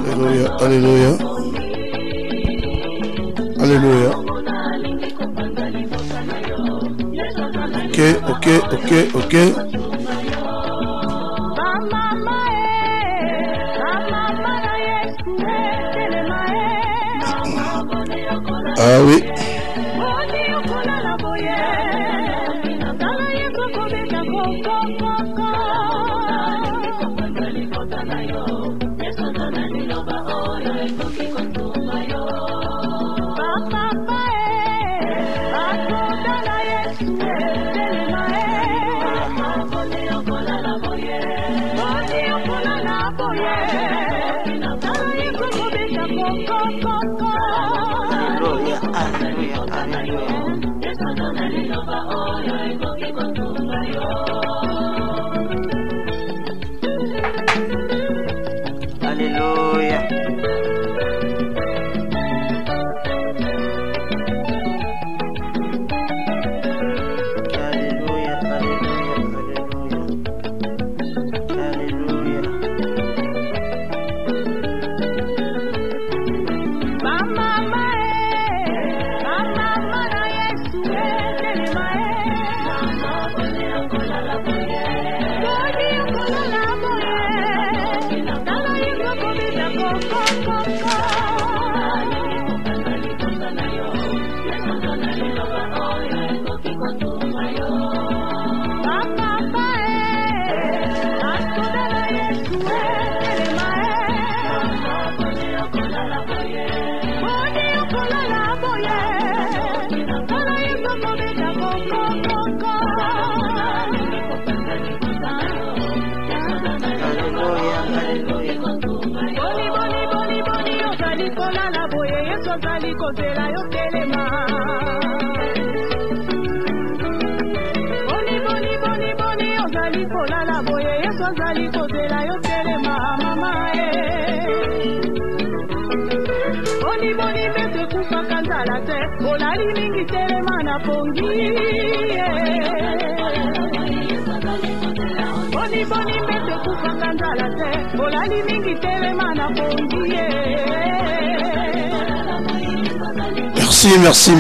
Alléluia, alléluia. Alléluia. Ok. Ah oui.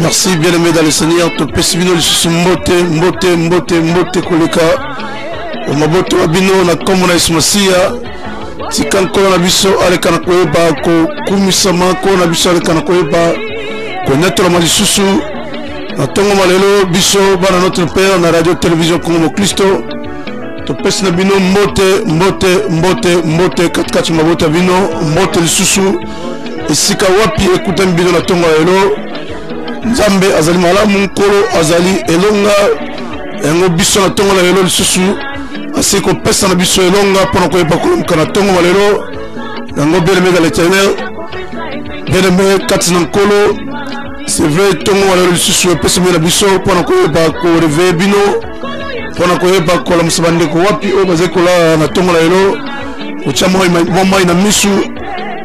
Merci, bien-aimé dans le Seigneur. To pesibino lisusu mbote koleka. Omaboto abino na komo na Ismasia. Tikankolo na biso aleka na koyeba ko kumisama ko na biso aleka na koyeba ko neto na lisusu. Na tongo malelo biso bana notre père na radio télévision Congo Christo. To pesi na bino mbote katikati mabota bino mbote lisusu. Esika wapi ekuta mbino na tongo lelo. Nzambe azali malamu nkolo azali elonga yango biso na tongo na lelo lisusu asiko pesa na biso elonga pona koyeba kolomka na tongo malelo yango bien-aimé dans l'Éternel bien-aimé kati na nkolo c'est vrai tongo malelo lisusu pesa na biso pona koyeba ko réveiller bino pona koyeba kola musabande ko wapi o bazekola na tongo na lelo kuchama mai na misu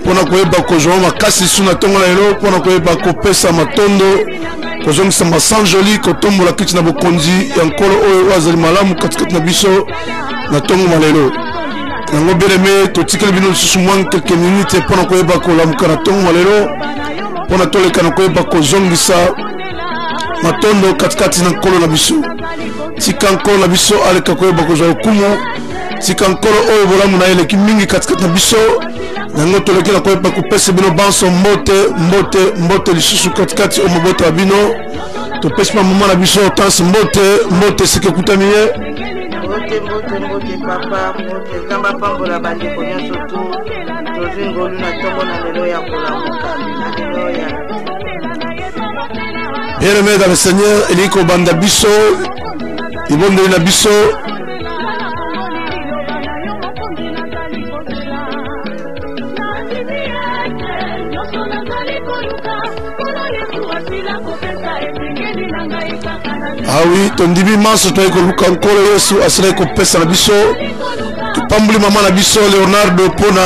pona koyeba ko joa makasi suna tongo na lelo pona koyeba ko pesa matondo ko zongisa masan joli ko tombola kiti na bokonzi ya nkolo oyo azali malamu katikati na biso na tongo malelo yango bien-aimé totikeli bino lisusu mwa quelques minutes pona koyeba kolamuka na tongo malelo pona toleka na koyeba kozongisa matondo katikati na nkolo na biso tika nkolo na biso aleka koyeba kozwa okumu tika nkolo oyo bolamu na eleki mingi katikati na biso yango toleki na koyeba kopesa bino banso mbote lisusu katikati o mabota ya bino topesi pa mama na biso otansi mbote sike kutami ye mbote papa mbote kamba pambola bandeko nyonso tu tozwi ngolu na tongo na lelo ya kolamuka alleluya. Bien-aimé dans le Seigneur eliko banda biso ibondeli na biso ah oui tondimi maso toye koluka nkolo Yesu asile kopesa na biso tupambuli mama na biso Leonardo pona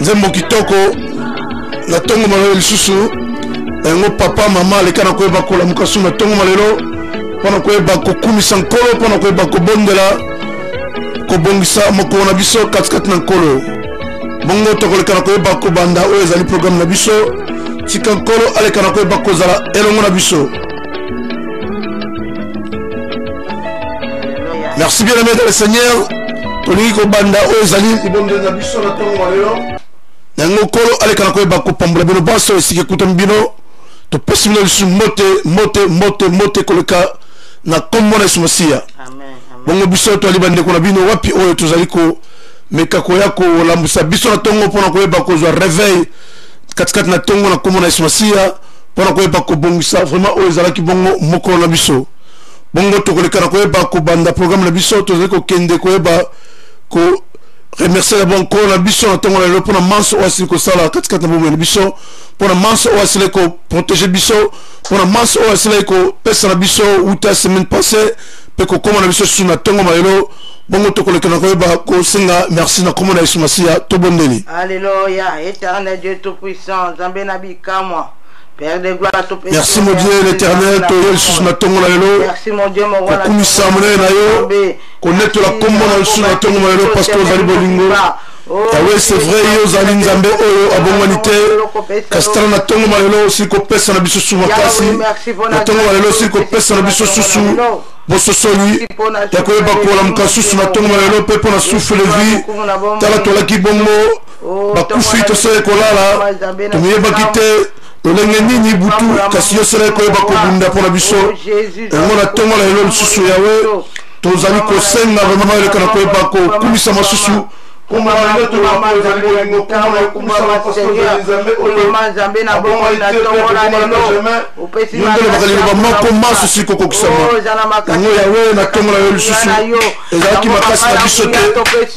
nzembo kitoko na tongo malelo lisusu yango papa mama aleka na koyeba kolamuka su na tongo malelo pona koyeba kokumisa nkolo pona koyeba kobondela kobongisa mokolo na biso katikati na nkolo bongo tokoleka na koyeba kobanda oyo ezali programme na biso tika nkolo aleka na koyeba kozala elongo na biso. Merci bien aimé dans le Seigneur. Tolingi kobanda oyo ezali libondeli na biso na ntongo ya lelo nango nkolo aleka na koyeba kopambola bino baso esika ekutami bino topesi bino lisusu mote koleka na kombo na Yesu Masiya. Bongo biso toali bandeko na bino wapi oyo tozali komeka koya kolambusa biso na ntongo mpona koyeba kozwa réveil katikati na ntongo na kombo na Yesu Masiya mpona koyeba kobongisa vraiment oyo ezalaki bongo mokolo na biso. Bongo tokoleka na koyeba kobanda programme na biso tozali kokende koyeba ko remercier d'abord encore la biso na ntongo na lelo mpona manso oyo asili kosala katikati na bomoi na biso mpona manso oyo asili koprotege biso mpona manso oyo asili kopesa na biso uta semaine passée mpe kokóma na biso susu na ntongo na lelo. Bongo tokoleka na koyeba kosenga merci na kombo na Yesu Masiya tobondeli. Alléluia. Éternel Dieu tout-puissant, Nzambe na bikamwa. Père de gloire, merci mon Dieu l'éternel, merci mon Dieu, mon roi, connaître la commande sur la tombe parce que vous allez bolingo. Yahweh c'est vrai, yo zali nzambe oyo abonganite kastana na tongo malelo aussi ko pesa na biso souvent kasi na tongo malelo aussi ko pesa na biso susu bososoli ya koyeba kola mukasusu na tongo malelo pe pona souffle vie tala tola ki bongo bakufi to sele kolala tumiyebaki te tolenge nini butu kasi yo sele koyeba kobunda mpona biso yango na ntongo na lelo lisusu yawe tozali kosenga vraiment eleka na koyeba kokumisa masusu moko maso si kokokisama yango yawe na ntongo na yo lisusu ezalaki makasi na biso te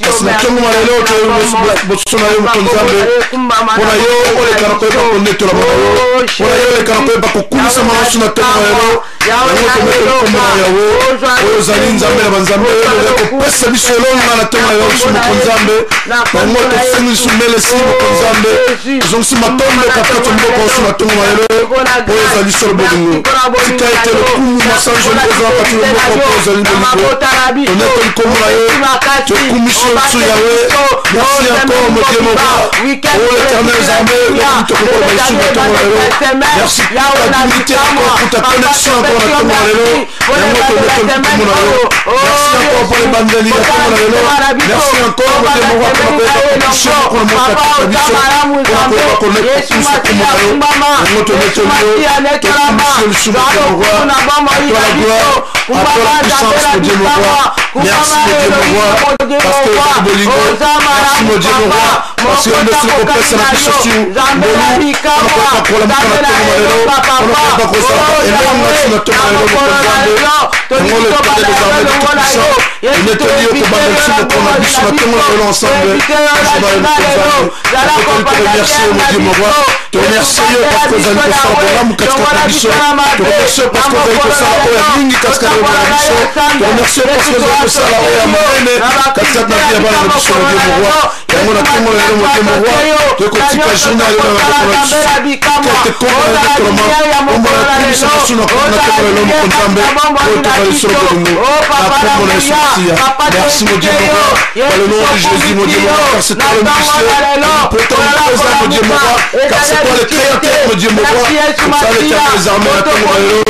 kasi na ntongo na lelo bososo na yo mokonzambe mpona yo oleka na koyeba konetola mona yo mpona yo oleka na koyeba kokumisa masusu na ntongo na lelo yango tometeli kombo na yawe oyo ozali nzambe na banzambe oyo kopesa biso elonga na ntongo na yo biso mokonzambe yango tosengi lisu melesi mokonzambe tozongisi matombe katikati ya mboka oso na ntongo na lelo oyo ezali solo bolingo tika ete lokumu masanjoli kozala kati ya mboka oyo ezali bolingo toneteli kombo na yo tokumisi yo biso yawe merci encore mon Dieu mon roi oh l'éternel nzambe lokumu tokokola biso na ntongo na lelo merci pour la dignité encore pour ta connexion encore na ntongo na lelo yango toneteli kombo na yo merci encore pour les bandeli na ntongo na lelo merci encore mon Dieu mon roi pour la touché pour le monde pour la connexion pour kombo na yo yango toneteli yo tokumisi le souverain mon roi à toi la gloire à toi la puissance mon Dieu mon roi merci mon Dieu mon roi parce que ezali bolingo merci mon Dieu mon roi parce que ndesi kopesa na biso su mbolu onakoyeba kolamuka na ntongo na lelo onakoyeba kozala elonga si na ntongo na lelo mokonzambe yango le père des armées de tout puissant ineteli yo kobanda lisu mokolo na biso na ntongo na lelo ensemble ozala mokonzambe tokotoli koremercie mon Dieu mon roi toremercie yo parce que ozali kosala bolamu katikati na biso toremercie parce que ozali kosala oyo ya mingi katikati na bana biso toremercie parce que ozali kosala oyo ya monene katikati na vie ya bana na biso mon Dieu mon roi yango na ntongo na lelo mon Dieu mon roi tokotika journée ya lelo na ndeko na biso kete kombo na ndetoloma kombo na kumisa biso na kombo na ntongo na lelo mokonzambe oyo tozali solo bolingo na kombo na Yesu Masiya merci mon Dieu mon roi dans le nom de Jésus mon Dieu mon roi car c'est toi le puissant pourtant le présent mon Dieu mon roi car c'est toi le créateur mon Dieu mon roi comme ça l'éternel les armées na ntongo na lelo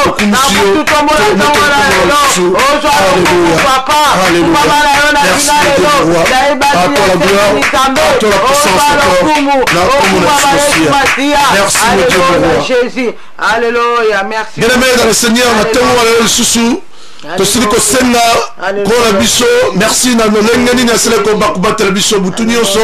tokumisi yo tometeli kombo na biso alléluia alléluia merci mon Dieu mon roi à toi la gloire à toi la puissance encore na kombo na Yesu Masiya merci mon Dieu mon roi alléluia merci bien aimé dans le Seigneur na ntongo na lelo lisusu tosili kosenga mpona biso merci na lolenge nini asili kobatela biso butu nyonso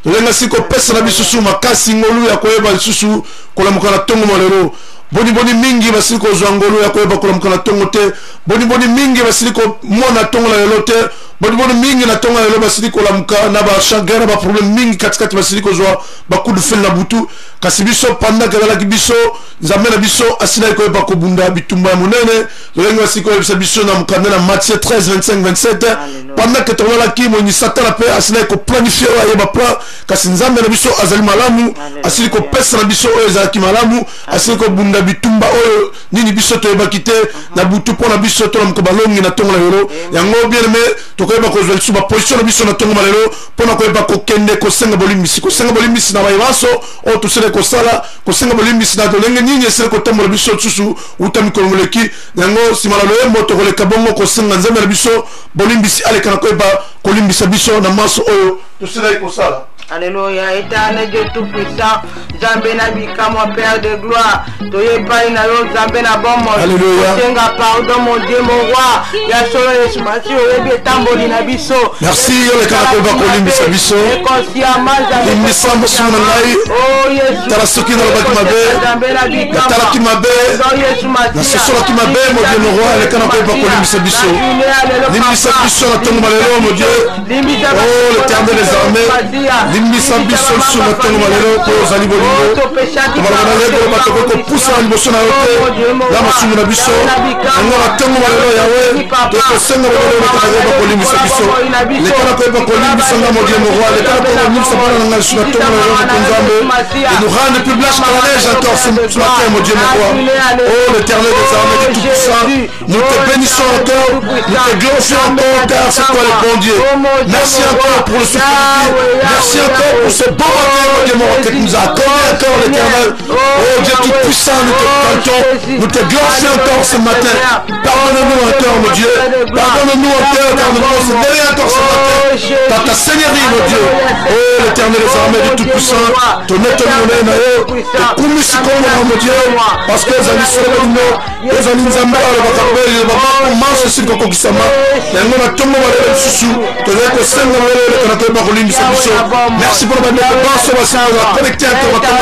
lolenge asili kopesa na biso susu makasi ngolu ya koyeba lisusu kolamuka na ntongo na lelo boniboni mingi basili kozwa ngolu ya koyeba kolamuka na ntongo te boniboni mingi basili komona ntongo na lelo te bono mingi na tonga lelo basili ko lamuka na ba chagrin na ba problème mingi katikati basili ko zwa ba coup de fil na butu kasi biso panda kala ki biso nzambe na biso asina ko ba ko bunda bitumba ya monene lolengo basili ko biso na mukanda na Matthieu 13 25 27 panda que tola ki mo ni satana pe asina ko planifier ya ba plan kasi nzambe na biso azali malamu asili ko pesa na biso oyo ezalaki malamu asili ko bunda bitumba oyo nini biso to ebakite na butu pona biso to na mkobalongi na tonga lelo yango bien aimé to ko ba kozwa suba position na biso na tonga malelo pona ko ba ko kende ko senga bolimbisi na bayibaso o to sele ko sala ko senga bolimbisi na dolenge nini sele ko tambola biso tsusu utami ko ngoleki yango simala lo embo to ko le kabongo ko senga nzambe na biso bolimbisi ale kana ko ba ko limbisa biso na maso oyo to sele ko sala. Alléluia, éternel Dieu tout-puissant, Zambé Nabika, mon Père de gloire, Toye Paina, Zambé Nabom, Tenga, pardon, mon Dieu, mon roi, Yasolo, Yesumati, Orebi, Tamboli, Nabiso. Merci, le Kanakoba, Kolim, Sabiso, Limisam, Sunanai, Tarasuki, Nalakimabe, Natalakimabe, Nasosola Kimabe, mon Dieu, mon roi, le Kanakoba, Kolim, Sabiso, Limisabiso, la tombe malheur, mon Dieu, oh, l'éternel des armées. Limbisa biso sur le temps malheur pour Zali Bolingo. Malheur bato ko poussa liboso na yote. La masumu na biso. Ngo na temps malheur yawe. To ko senga malheur ko na ko limbisa biso. Le kana ko ba ko limbisa na modie mo roi. Le kana ko limbisa bana na sur le temps malheur ko nzambe. Et nous rendre plus blanche que la neige encore ce matin mon Dieu mon roi. Oh l'éternel des armées de tout puissant. Nous te bénissons encore. Nous te glorifions encore car c'est toi le bon Dieu. Merci encore pour le soutien. Merci encore pour ce bon matin, Dieu mon roi, que tu nous as accordé encore l'éternel. Oh Dieu tout puissant, nous te cantons, nous te glorifions encore ce matin. Pardonne-nous encore, mon Dieu. Pardonne-nous encore, car nous voulons se donner encore ce matin. Dans ta seigneurie, mon Dieu. Oh l'éternel des armées du tout puissant. Ton éternel naïe. Mon Dieu. Parce que les amis sont les amis Nzamba, le Bakabé, le Bakabé, mange ce qu'on conquistama. Et nous avons tout le monde à sous. Tu veux que c'est le Bakolim, merci pour le moment de danse, on va connecter à ton temps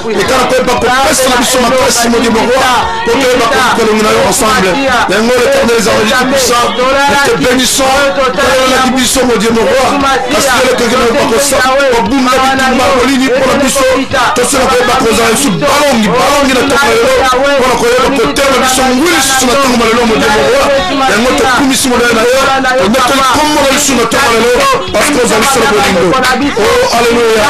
et quand on peut pas passer la mission à passer mon Dieu mon roi pour que nous nous ensemble les mots l'éternel les armées tout puissant nous te bénissons la mission mon Dieu mon roi parce que le quelqu'un ne va pas ça au bout de la vie pour la mission tout cela peut pas causer un sous ballon ni la tombe pour que le terme mission oui sur la tombe mon Dieu mon roi les mots de commission d'ailleurs on met comme sur la tombe parce que vous avez sur le bolingo. Oh alléluia.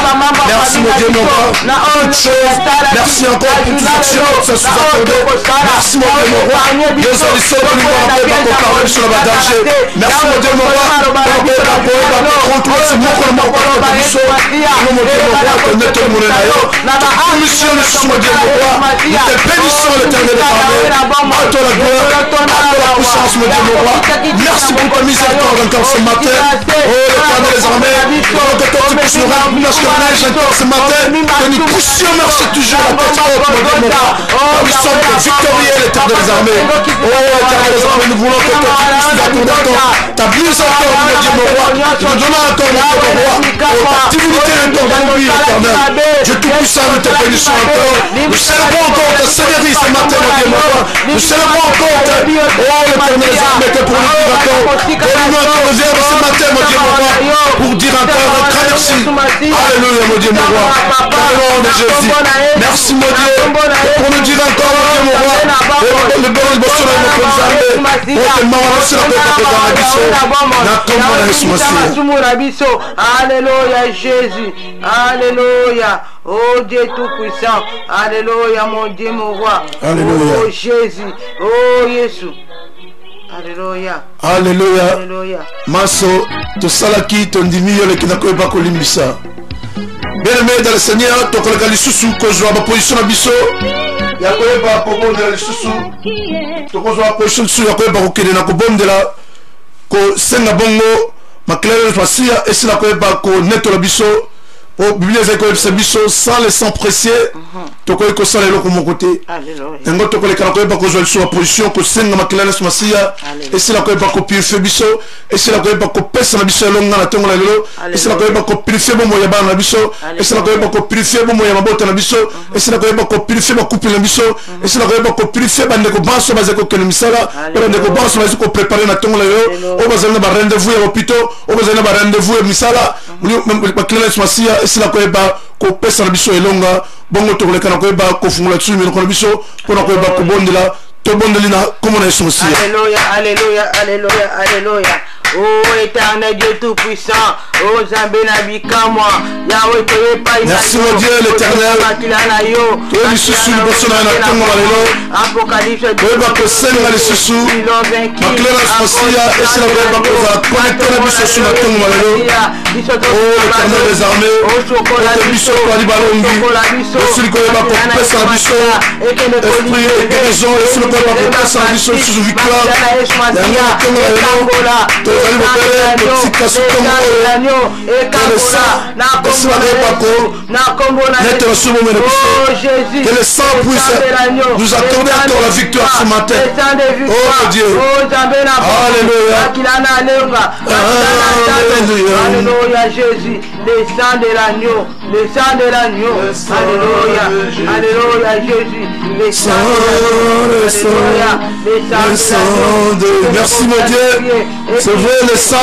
Merci mon Dieu mon roi. Toutes choses. Merci encore pour toutes les actions que ça nous accordé. Merci mon Dieu mon roi. Dieu a dit seul pour nous parler sur la danger. Merci mon Dieu mon roi. Contre ce mot qu'on m'a parlé de mission. Mon Dieu mon roi, que notre monde est là. Toute mission de ce mon Dieu mon roi. Nous te bénissons l'éternel des armées. À toi la gloire. À toi la puissance mon Dieu mon roi. Merci pour ta miséricorde encore ce matin. Oh l'éternel des armées. Que toi tu puisses nous rendre parce que la neige encore ce matin. Que nous puissions marcher toujours à la tête haute mon Dieu mon roi. Nous sommes victorieux l'éternel des armées. Oh l'éternel des armées, nous voulons que toi tu puisses nous accorder encore ta brise encore mon Dieu mon roi. Tu nous donnes encore mon Dieu mon roi. Oh ta divinité encore dans nous l'éternel. Dieu tout puissant, nous te bénissons encore. Nous célébrons encore ta seigneurie ce matin mon Dieu mon roi. Nous célébrons encore ta oh l'éternel des armées que pour nous dire encore. Donne-nous encore le verbe ce matin mon Dieu mon roi. Pour dire encore un grand merci. Alléluia mon Dieu mon roi. Dans le nom de Jésus. Merci mon Dieu. Pour nous dire encore mon Dieu mon roi. Et le bon émotion de notre armée. Pour te m'envoyer la paix dans la mission. Alléluia Jésus. Alléluia. Oh Dieu tout-puissant. Alléluia mon Dieu mon roi. Alléluia. Oh Jésus. Oh Jésus. Alléluia. Alléluia. Alléluia. Maso, to salaki, to ndimi yo le kinako eba kolimbisa. Bien-aimé dans le Seigneur, to koleka lisusu kozwa ba position na biso. Ya ko eba kobondela lisusu. To kozwa position lisusu ya ko eba kokende na kobondela ko senga bongo makelele fasia esila ko eba ko netola biso Oh, Bible c'est biso sans le sang précieux. Toko eko sala eloko mokote. Ngo toko le kanako ba ko zo sur position ko senga makilana smasia. Et c'est la ko ba ko purifier biso. Et c'est la ko ba ko pesa na biso longa na tongo la lelo. Et c'est la ko ba ko purifier bo moya ba na biso. Et c'est la ko ba ko purifier bo moya mabota na biso. Et c'est la ko ba ko purifier ba couple na biso. Et c'est la ko ba ko purifier ba ndeko banso bazako kele misala. Ba ndeko banso bazako préparer na tongo la lelo. O bazana ba rendez-vous ya hôpital. O bazana ba rendez-vous ya misala. Ba kilana smasia. Et c'est la ko ba ko pesa na biso elonga. Bongo to koleka na koyeba ko fungula tsu mi ko biso ko na koyeba ko bondela to bondelina comme on est sourcil. Alléluia, alléluia, alléluia, alléluia. Oh éternel Dieu tout-puissant, oh Zambé Nabika moi, Yahweh te pas. Merci mon Dieu l'éternel. Tu es sous le bosso na tongo malelo. Apocalypse. Tu vas que senga le sous. Maklela spacia et c'est la bonne chose à connecter la biso sur la tongo malelo. Oh l'éternel des armées. Oh chocolat biso kwa di balongi. Celui qui va pour passer la biso. Esprit et guérison et celui qui va pour passer la biso sous victoire. Que le sang puisse nous accorder encore la victoire ce matin. Oh Dieu. Alléluia. Alléluia Jésus. Le sang de l'agneau. Le sang de l'agneau. Alléluia. Alléluia Jésus. Le sang de l'agneau. Merci mon Dieu. C'est vrai le sang.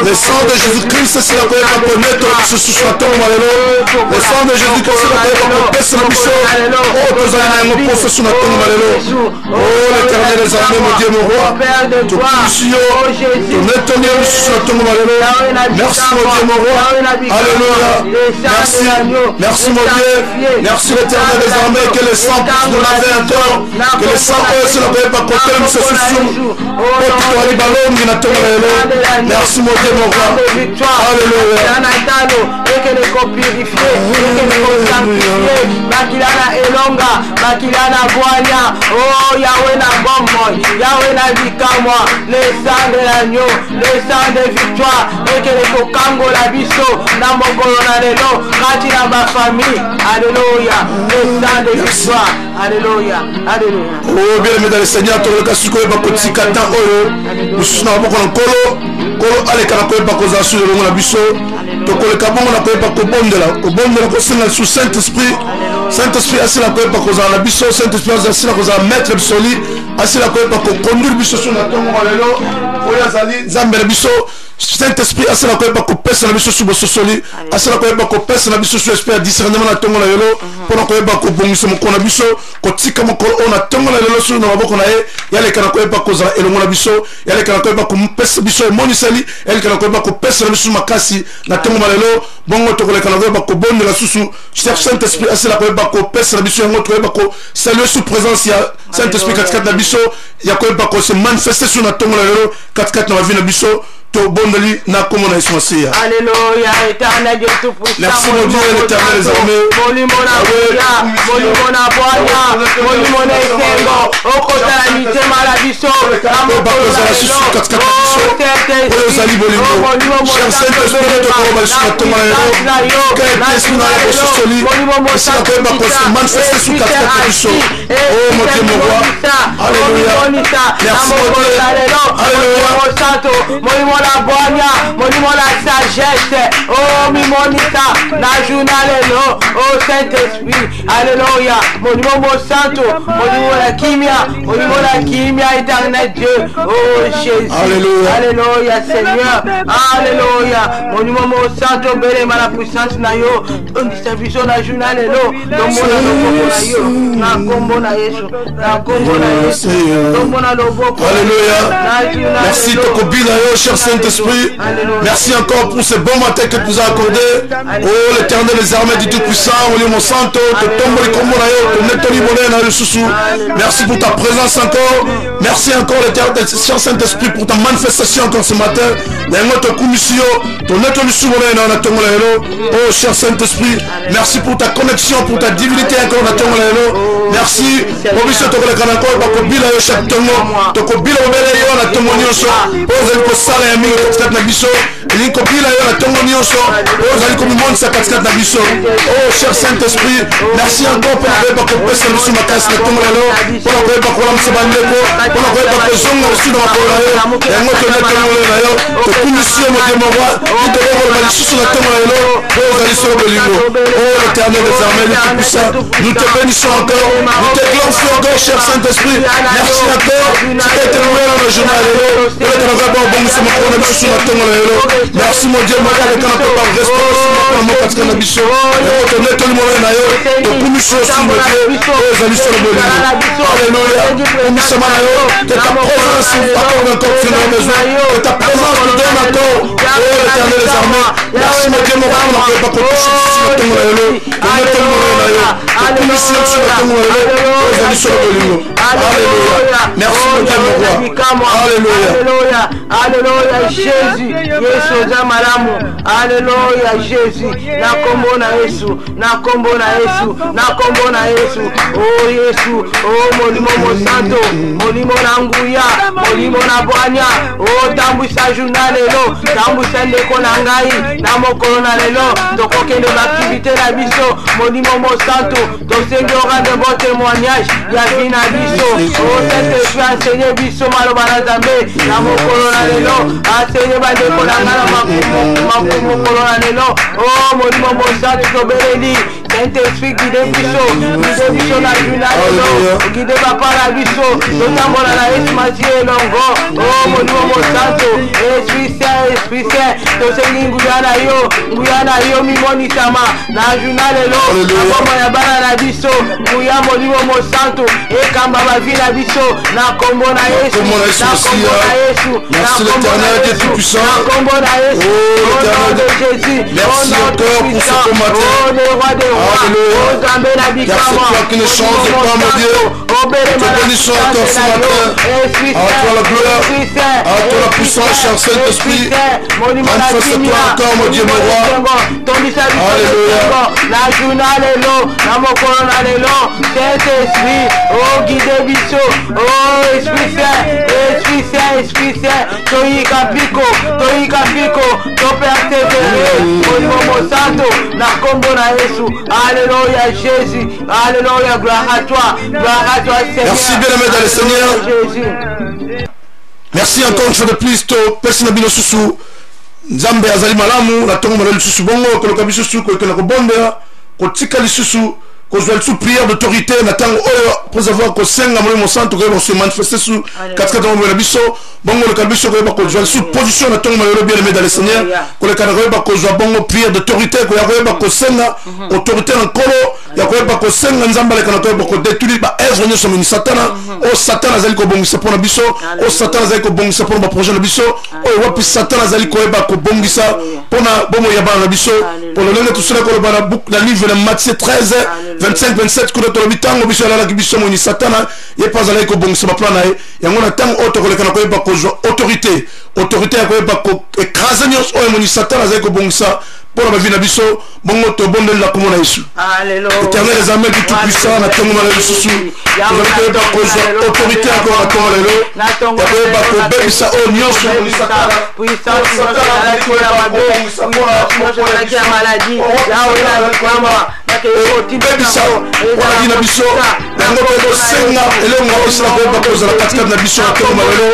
Le sang de Jésus-Christ, c'est la paix pour mettre ce sous-chaton. Le sang de Jésus-Christ, c'est la paix pour passer la mission. Oh, nous allons nous professer sur notre tombe. Oh, l'éternel des armées, mon Dieu, mon roi. Tout puissant, ton étonnel sur notre tombe. Merci, mon Dieu, mon roi. Alléluia. Merci. Merci, mon Dieu. Merci, l'éternel des armées. Que le sang puisse nous laver encore. Que le sang puisse la paix pour côté de ce sous-chaton. Merci mon Dieu mon roi. Alléluia. Et que les corps purifiés, et que les corps sanctifiés, Bakilana Elonga, Bakilana Boania, oh Yahweh na Bomboy, Yahweh na Bikamwa, le sang de l'agneau, le sang de victoire, et que les Kokango la biso, Namokolo na Lelo, Katina ma famille, Alléluia, le sang de victoire, Alléluia, Alléluia. Oh bien aimé dans le Seigneur, tout le cas sur quoi bakoti kata oyo, nous sommes en kolo, kolo ale kana koyeba koza sur le na biso, to koleka bongo na koyeba ko bondela ko senga sous Saint-Esprit. Saint-Esprit asila koyeba koza na biso, Saint-Esprit asila koza maître bisoli, asila koyeba ko conduire biso sur na tongo lelo, oyo azali Nzambe biso. Saint-Esprit asila koyeba ko pesa na biso subo sosoli, asila koyeba ko pesa na biso sur esprit discernement na tongo lelo, pona koyeba ko bongisa moko na biso, ko tika moko ona tongo lelo sur na maboko na ye, yale kana koyeba koza elongo na biso, yale kana koyeba ko pesa biso moniseli, yale kana koyeba ko pesa na biso makasi na tongo lelo, bongo to koleka na koyeba ko bonde la susu, Saint-Esprit asila koyeba ko pesa na biso yango koyeba ko saluer sous présence ya Saint-Esprit katika na biso, ya koyeba ko se manifester sur na tongo lelo katika na vie na biso. Bondeli na komo na Ismasia. Alléluia, éternel Dieu tout-puissant. Merci mon Dieu, l'éternel des armées. Molimona Boya, Molimona Boya, Molimona Esengo, Okota la mitema la biso, Amoko la biso, Ozali Bolimo, cher Saint-Esprit de Koba sur Toma Lelo, qu'est-ce na la soli, c'est la Koba pour se manifester sous quatre biso. Oh mon Dieu mon roi. Alléluia. Merci mon Dieu. Alléluia. La boania, monimo la sagesse, oh mi monita, na journalelo, oh Saint-Esprit, alléluia, monimo mo santo, monimo la kimia, éternel Dieu, oh Jésus, alléluia, alléluia Seigneur, alléluia, monimo mo santo, belle ma la puissance na yo, on distribution na journalelo, no mona na yo, na kombo na Yesu, na kombo na Yesu, no mona loboko, alléluia, merci Tokobina yo, cher Saint-Esprit, merci encore pour ce bon matin que tu nous as accordé. Oh l'éternel des armées du Tout-Puissant, merci pour ta présence encore. Merci encore l'éternel cher Saint-Esprit pour ta manifestation encore ce matin. Oh cher Saint-Esprit, merci pour ta connexion, pour ta divinité encore. Merci. ozali kosala ya mingi katikati na biso elingi kobila yo na ntongo nyonso oyo ozali komimonisa katikati na biso. Oh cher Saint-Esprit, merci encore mpona koyeba kopesa biso makasi na ntongo lelo, mpona koyeba kolamisa bandeko, mpona koyeba kozonga lisu na makolo na yo. Yango tonetololo na yo tokumisi yo motema roi litokokoloba lisusu na ntongo na lelo oyo ozali solo bolingo. Oh l'Éternel des armées, le Tout-Puissant, nous te bénissons encore, nous te glorifions encore cher Saint-Esprit. Merci encore, tu as été loué dans le journal lelo, oyo tonavaa babongisa makolo na biso na ntongo na lelo. Merci mon Dieu, mon Dieu, quand on peut pas rester mon katika na biso. Et on te netoli mon na yo, tokumisi yo sur mon Dieu, oyo ozali solo bolingo. Alléluia, komisama na yo, que ta présence accorde encore sur nos besoins, que ta présence nous donne encore. Oh l'Éternel des armées, merci mon Dieu, mon roi, on ne peut pas toucher sur le ton de l'eau, que netoli mon na yo, tokumisi yo sur le ton de l'eau, oyo ozali solo bolingo. Alléluia, merci mon Dieu, mon roi. Alléluia, alléluia, Jésus, Yesu oza malamu. Alléluia, Jésus, na kombo na Yesu, na kombo na Yesu, na kombo na Yesu. Oh Yesu, oh molimo mosanto, molimo na nguya, molimo na bwanya. Oh tambwisa journal lelo, tambwisa ndeko na ngai, na mokolo na lelo, tokokende l'activité na biso, molimo mosanto, tosengi orande bon témoignage, ya vie na biso. Oh Saint-Esprit, enseigner biso maloba na Nzambe, na mokolo na lelo, enseigner bandeko na ngai na mokolo na lelo. Oh molimo mosanto tobeleli, Saint-Esprit guide biso na journal lelo, guide papa na biso, totambola na Yesu Masiye elongo. Oh molimo mosanto, Esprit Saint, tosengi nguya na yo mimonisama na journal lelo, na ya bana na biso, nguya molimo mosanto ekamba bavi na biso na kombo na Yesu, na kombo na Yesu, merci l'Éternel Dieu Tout-Puissant. na kombo na Yesu, au nom de Jésus, merci encore pour ce bon matin. oh le roi des rois, oh Nzambe na bikama, toi qui ne change pas mon Dieu, te bénissons encore ce matin. À toi la gloire, à toi la puissance, cher Saint-Esprit. Manifeste-toi encore mon Dieu, mon roi. Alléluia. La journal lelo, na mokolo na lelo, Saint-Esprit, oh guide biso, oh Esprit Saint, toyika piko, to persévérer, molimo mosanto, na kombo na Yesu. Alléluia Jésus, alléluia, gloire à toi Seigneur. Merci bien-aimé dans le Seigneur. Jésus. Merci encore une fois de plus, to persina bino susu. Nzambe azali malamu, na tongo malamu susu bongo, koloka biso susu, kolekana kobondea, kotika lisusu, kozwa lisusu prière d'autorité, na tango oyo, pour avoir kosenga molimo mosanto, koyeba se manifester su, katika na biso, bongo le biso koyeba kozwa lisusu position na tongo malamu bien aimé dans le Seigneur, kolekana koyeba kozwa bongo prière d'autorité, koyeba kosenga, autorité en kolo, ya koyeba kosenga nzamba lekana koyeba kodétruire ba œuvre nyoso mini satana, o satana azali kobongisa pona biso, o satana azali kobongisa pona ba projet na biso, o wapi satana azali koyeba kobongisa pona bomo ya bana na biso, pour le lenge tusuna ko bana book na livre de Matthieu 13 25-27 kudo to bitango biso la biso moni satana ye pas azali kobongisa ba plan na ye, yango na tango auto kolekana koyeba kozwa autorité ya koyeba ko écraser nyos o moni satana azali kobongisa pour la vie na biso bongo to bonde la komona Yesu. Alléluia. Éternel les armées du Tout-Puissant na tongo na Yesu. Je vais pas cause autorité encore à tongo lelo. Je vais pas ko bebisa o nyonso ni satana. Puissance la maladie. Là où la kwamba bebisa o dina biso. Yango ko senga elonga osala ko ba cause la katika na biso na tongo lelo.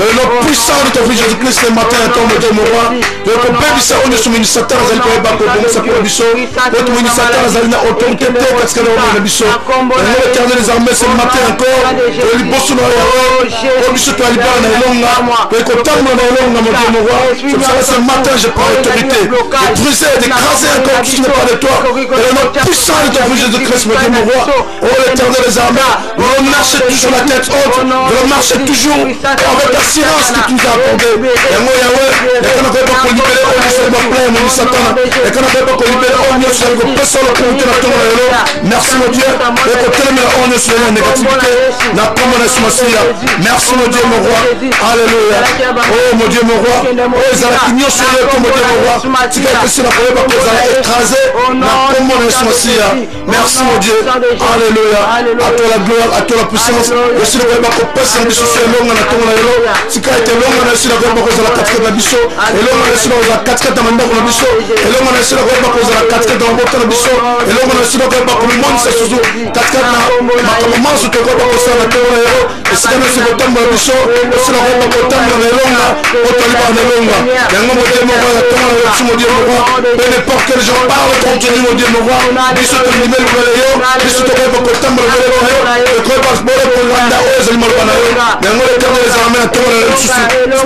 Le nom puissant de ton fils Jésus-Christ ce matin tombe de mon roi. Je ko bebisa o nyonso ni satana bako bongisa pour biso notre ministère azalina autorité parce que le biso l'Éternel des armées ce matin encore le bosso na o biso to alibana na elonga et ko tambo na elonga mon Dieu mon roi ce matin je prends l'autorité de briser d'écraser encore tout ce qui n'est pas de toi et le nom puissant de ton fils Jésus-Christ mon Dieu mon roi oh l'Éternel des armées on marche toujours la tête haute on marche toujours avec l'assurance que tu nous as accordé et moi Yahweh et qu'on ne peut pas libérer au lycée ma plein mon satana et qu'on ne peut pas libérer au mieux sur le personne qui est dans le merci mon Dieu et qu'on termine au mieux sur la négativité la commande sur ma merci mon Dieu mon roi alléluia oh mon Dieu mon roi oh ça la union sur le mon Dieu mon roi tu vas passer la première fois écraser la commande sur ma merci mon Dieu alléluia toi la gloire, à toi la puissance. Je suis le roi Bakopes, un biso sur l'onga na tonga yelo. Sika ete longa na sila roi Bakos la 4 na biso. Et longa na sila la 4 na manda na biso. Et longa na sila roi Bakos la 4 na mota na biso. Et longa na sila roi Bakos mon sa suzu 4 na makamama su to roi Bakos la tonga yelo. Et sika na sila tamba na biso. Et sila roi Bakos tamba na longa. Otaliba na longa. Yango mo demo la tonga na biso mo demo roi. Peu n'importe quel genre parle contre nous mo demo roi. Biso to nimel ko le yo. Biso to roi Bakos tamba na longa. Et roi Bakos bolo ko landa o zalima bana yo. Yango le terme les armées à tonga na susu.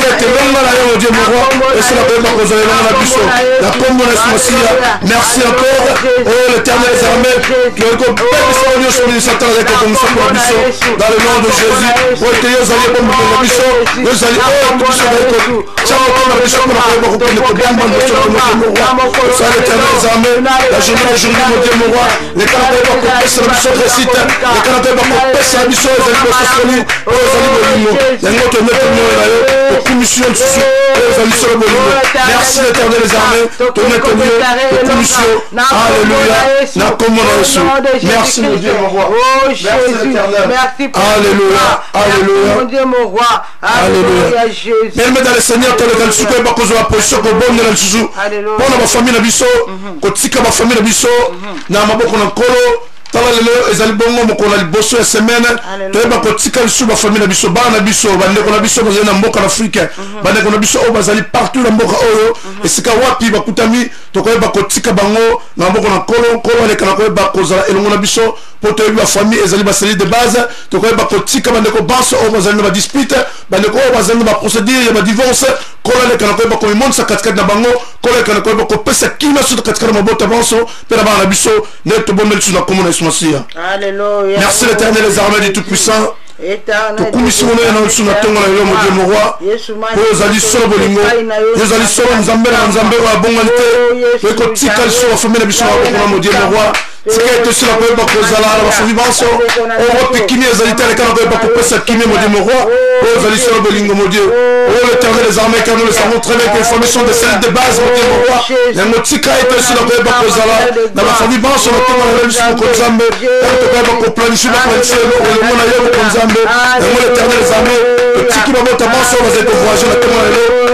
C'était longa la yo demo roi. Et sila roi Bakos la longa na biso. La combo na sumasia. Merci encore. Oh l'Éternel des armées. Que le peuple soit union sur le Satan avec la commission pour la biso. Dans le nom de Jésus. Oh te yo zali bon pour la biso. Yo zali oh biso avec tout. Chamo pour la biso pour la pour le bien bon sur le roi. Ça l'Éternel des armées. La journée mon Dieu mon roi. Les canapés pour que la biso récite. Les canapés pour que la biso zali pour se soigner. Oh zali bolimo. Yango te mettre nous là yo. Pour commission dessus. Oh zali sur le bolimo. Merci l'Éternel des armées. Te mettre nous pour commission. Alléluia. Na comme on a reçu. Merci mon Dieu mon roi. Oh Jésus. Merci pour Alléluia. Alléluia. mon Dieu mon roi. Alléluia Jésus. Même dans le Seigneur, tu as le sucre et cause de la position que bon dans le susu. Pour ma famille na biso, ko tika ma famille na biso, na maboko na kolo. Tala lelo ezali bongo mokona liboso ya semaine toyeba kotika lisu ba famille na biso bana biso bandeko na biso bazali na mboka na Afrique bandeko na biso oyo bazali partout na mboka oyo esika wapi bakutami tokoyeba kotika bango na mboka na kolo aleka na koyeba kozala elongo na biso po toyebi ba famille ezali baseli de base tokoyeba kotika bandeko banso oyo bazali na ba dispute bandeko oyo bazali na ba procédure ya ba divorce kolo aleka na koyeba komimonisa katikati na bango kolo aleka na koyeba kopesa kima soto katikati na mabota banso mpe na bana na biso nde tobondeli lisu na komona Yesu Masiya. Alléluia. Merci l'Éternel des armées du Tout-Puissant. Tokumisi mona na nsu na tongo na yo mo Dieu mon roi. Po zali solo bolingo. Yo zali solo nzambe na nzambe wa bongalite. Ko kotika so wa famille biso wa mo Dieu mon roi. Sika ete sila ko ba ko zala la famille banso. O wa pikini ezali tele kana ko ba ko pesa kimi mo Dieu mon roi. Po zali solo bolingo mo Dieu. Oh l'Éternel des armées car nous le savons très bien que les familles sont des celles de base mo Dieu mon roi. Les motika ete sila ko ba ko zala na ba famille banso na tongo na biso ko nzambe. Ko ba ko planifier ba planifier le mona yo ko nzambe. Et l'Éternel des armées, le petit qui va monter à mon sort, vous êtes voyageurs, la témoin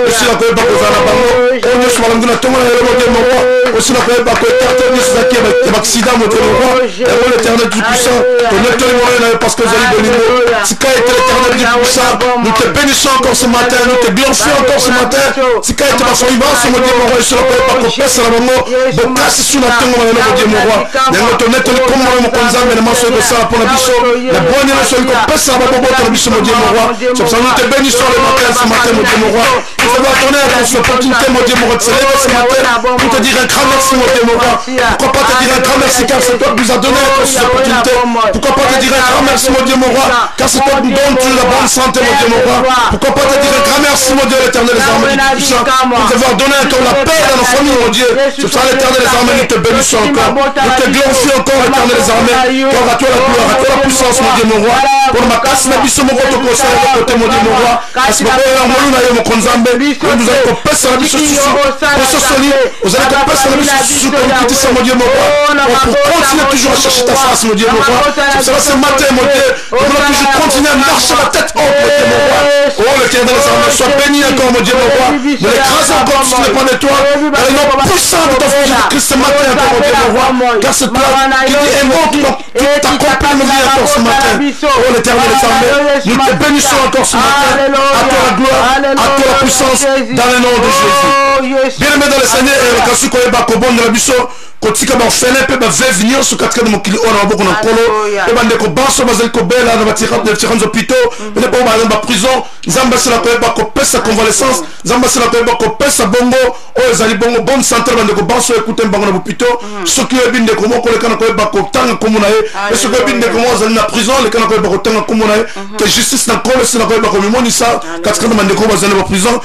aussi la paix, Bakoza, la bango, on est sur la langue de la témoin, mon roi, aussi la paix, Bakoza, qui est accident, mon roi, et l'Éternel du puissant, ton éternel, parce que vous allez de l'île, si qu'a été l'Éternel du puissant, nous te bénissons encore ce matin, nous te glorifions encore ce matin, si qu'a été ma famille, mon Dieu, mon roi, sur la paix, Bakoza, la bango, bon, casse sur la témoin, mon Dieu, mon roi, et ton éternel, comme mon konzam, et le mensonge de ça, pour la bicho, la bonne et la pesa babo bota biso mon Dieu mon roi. C'est ça nous te bénissons le matin ce matin mon Dieu mon roi. Nous te donner à ton opportunité mon Dieu mon roi de célébrer ce matin pour te dire un grand merci mon Dieu mon roi. Pourquoi pas te dire un grand merci car c'est toi qui nous a donné cette opportunité. Pourquoi pas te dire un grand merci mon Dieu mon roi car c'est toi qui nous donne la bonne santé mon Dieu mon roi. Pourquoi pas te dire un grand merci mon Dieu l'Éternel des armées du puissant pour te avoir donné encore la paix dans nos familles mon Dieu. C'est ça l'Éternel des armées nous te bénissons encore. Nous te glorifions encore l'Éternel des armées. Car à toi la gloire, à toi la puissance mon Dieu mon roi. Pour ma casse na biso moko to ko sala côté mon Dieu mon roi parce que na molu na yo mo konzambe nous allons passer la biso susu pour soli vous allez passer la biso susu pour quitter mon Dieu mon roi pour continuer toujours à chercher ta face mon Dieu mon roi c'est ce matin mon Dieu on doit toujours continuer à marcher la tête haute mon Dieu mon roi oh l'Éternel des armées soit béni encore mon Dieu mon roi de l'écraser encore sur les points de toi dans le nom puissant de ton fils Jésus-Christ ce matin encore mon Dieu mon roi car c'est toi qui dis invoque ta compagnie mon Dieu encore ce matin oh l'Éternel des armées nous te bénissons encore ce matin à toi la gloire à toi la puissance dans le nom de Jésus bien aimé dans le Seigneur et le kasu koye bakobon de la biso kotika ba fele pe ba veuve nyonso katika mokili ona maboko na kolo e bande ko banso bazali ko bela na batiranzo pito ne po ba na prison nzamba sala ko ba ko pesa convalescence nzamba sala ko ba ko pesa bongo o ezali bongo bonne santé bande ko banso écouter bango na bopito soki e binde ko moko le kana ko ba ko tanga komuna e soki e binde ko mo zali na prison le kana ko ba ko tanga komuna e que justice na kolo sala ko ba ko mimonisa katika bande ko bazali na prison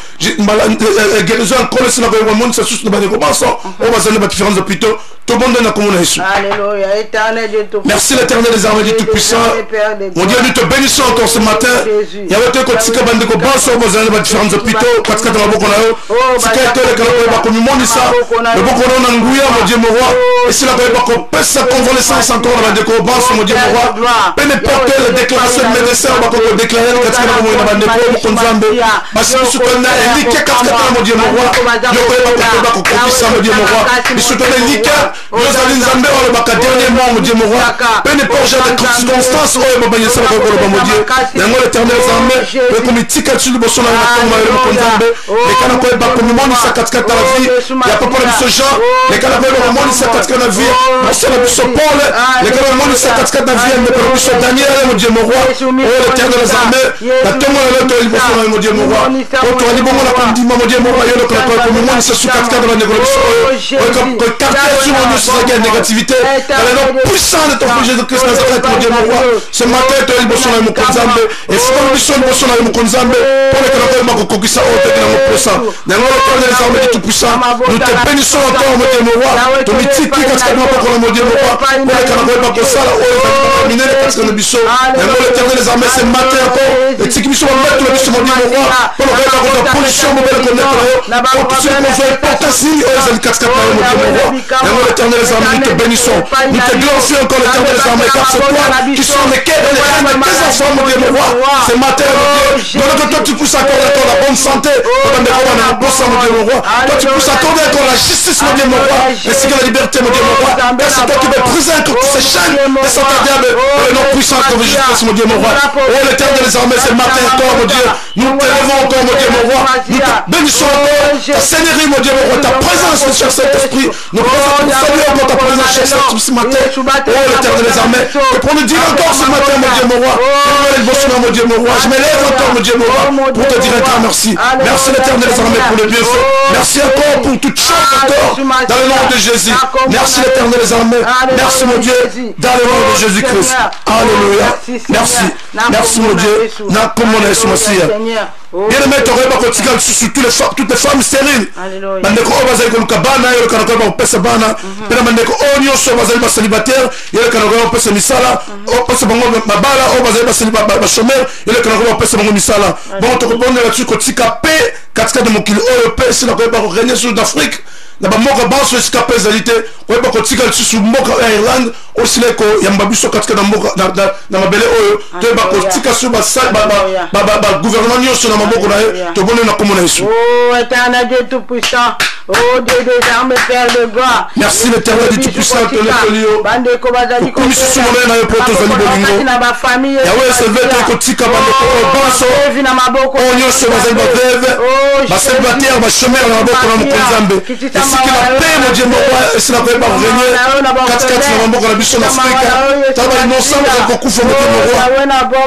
guérison kolo sala ko ba mimonisa sus na bande ko banso o bazali ba différents hôpitaux Alléluia, éternel Dieu tout-puissant. Merci l'éternel des armées du tout-puissant. Mon Dieu, nous te bénissons encore ce matin. Il y avait tika bande ko banso bozana ba différents hôpitaux katika na maboko na yo. Sika tele kala ba ko mimonisa. Le boko na nguya mon Dieu mon roi. Et si la ba ko pesa convalescence encore na bande ko banso mon Dieu mon roi. Peu importe la déclaration de médecin ba ko déclarer katika na mo na bande ko nzambe. Parce que ce qu'on a liké katika na mon Dieu mon roi. Yo ko ba ko kopisa mon Dieu mon roi. Biso to liké yo zali nzambe o ba ka dernièrement mon Dieu mon roi. Peu importe les circonstances o ba banyesa ba ko ba mon Dieu. Yango l'éternel nzambe pe komitika tsulu bosona na toma yo ko nzambe. Le kana ko ba ko mimonisa katika la vie. Ya papa na biso Jean. Le kana ko ba mimonisa katika na vie. Monsieur na biso Paul. Le kana mimonisa katika na vie na biso Daniel mon Dieu mon roi. Oh l'éternel nzambe. La toma yo to bosona mon Dieu mon roi. O to ali bongo na kondima mon Dieu mon roi yo ko ko mimonisa su katika na ndeko biso. O quartier sur mon sur la négativité. Elle est non puissant de ton Jésus-Christ Nazareth mon Dieu mon roi. Ce matin to ali bosona mon nzambe. Et si on mission bosona mon nzambe pour le kana ko ma ko kokisa o te na mo posa. Na ngo l'éternel nzambe du tout puissant. Nous te bénissons encore mon Dieu mon roi. To mitiki katika mon Dieu mon roi. Pour le kana ko ma ko sala o terminer katika na biso. Na ngo l'éternel nzambe ce matin encore. Et tiki biso mettre le biso mon Dieu mon roi. Pour le kana ko ta position mo belle connaître. Pour tout ce qu'on fait potentiel o ezali katika mon Dieu mon roi. Na ngo l'éternel nzambe nous te bénissons. Nous te glorifions encore l'éternel nzambe car c'est toi qui sont les quais et les reins de tes enfants mon Dieu mon roi. Ce matin mon Dieu. Donne que toi tu pousses accorder encore la bonne santé. Mon Dieu mon roi. Toi tu pousses accorder encore la justice mon Dieu mon roi. Ainsi que la liberté mon Dieu mon roi. Car c'est toi qui veux briser encore tous ces chaînes de Satan diable. Le nom puissant de Jésus mon Dieu mon roi. Oh l'éternel des armées ce matin encore mon Dieu. Nous t'élevons encore mon Dieu mon roi. Nous te bénissons encore ta seigneurie mon Dieu mon roi. Ta présence cher Saint-Esprit. Nous saluons encore ta présence cher Saint-Esprit ce matin. Oh l'éternel des armées. Et pour nous dire encore ce matin mon Dieu mon roi. Mon Dieu mon roi. Je m'élève encore mon Dieu mon roi. Pour te dire un grand merci. Merci l'éternel des armées pour le bienfait. Merci encore pour toutes choses encore. Dans le nom de Jésus. Merci l'éternel des armées. Merci mon Dieu. Dans le nom de Jésus-Christ. Alléluia. Merci. Merci mon Dieu. N'a comme mon Jésus Messie. Bien aimé, tu aurais pas continué sur toutes les femmes stériles. Mandeko o bazali ko lukabana yo kana ko ba pesa bana. Pena mandeko o nyoso bazali ba célibataire yo kana ko pesa misala. O pesa bango mabala o bazali ba célibataire ba chômeur yo kana ko pesa bango misala. Bon to ko bonne là-dessus ko tika pe katika de mokili o pe sina ko ba ko régner sur d'Afrique. Na ba moka banso escapé zalité ko ba ko tika sur moka Ireland o sile ko yamba biso katika na moka na mabele oyo to ba ko tika sur ba gouvernement nyoso na maboko na yo to bonne na komona Yesu. Oh éternel Dieu tout puissant. Oh Dieu des armes, Père de gloire. Merci l'éternel du tout-puissant que le bande ko bazali ko misu mo na yo poto zali bolingo. Na ba famille. Yawe se vete ko tika bande ko banso. Na maboko. O nyoso bazali ba veve. Ba célibataire ba chômeur na maboko na Nzambe. Esiki la paix mon Dieu mon roi, esina ko ba régner. Katikati na maboko na biso na Afrika. Taba innocent ba ko kufa mon Dieu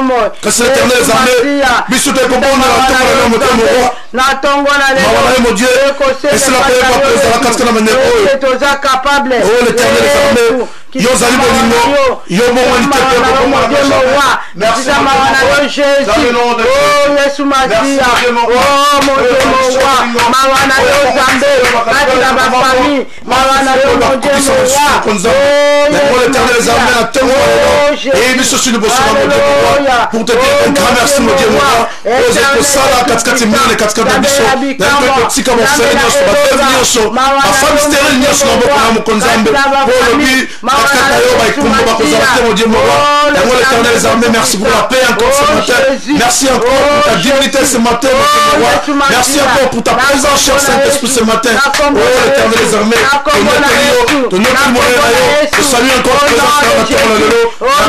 mon roi. Que c'est l'éternel des armées. Biso te ko bona na tongo na mon Dieu mon roi. Na tongo na le. Mon Dieu. Esina ko ba présent katika na mane oyo. Capable. Oh l'éternel des armées. Yo zali bolingo. Yo mo wani te ko mo Dieu mon roi. Merci mon Jésus. Oh Yesu Masia. Oh mon Dieu mon roi. Mawana yo Zambé. Katika ba famille. Mawana yo mon Dieu mon roi. Oh l'éternel des armées na tongo. Et biso sur le bosso mon Dieu mon roi. Pour te dire un grand merci mon Dieu mon roi. Oh je ça là katika timine katika na biso. Na ko tika mo fere nyoso ba fere nyoso. Ma femme stérile nyoso na boko na mo Nzambe. Pour le but l'éternel des armées, merci pour la paix encore ce matin. Merci encore pour ta dignité ce matin, mon Dieu. Merci encore pour ta présence, cher Saint-Esprit, ce matin. Oh l'éternel des armées, ton nom te salue encore présence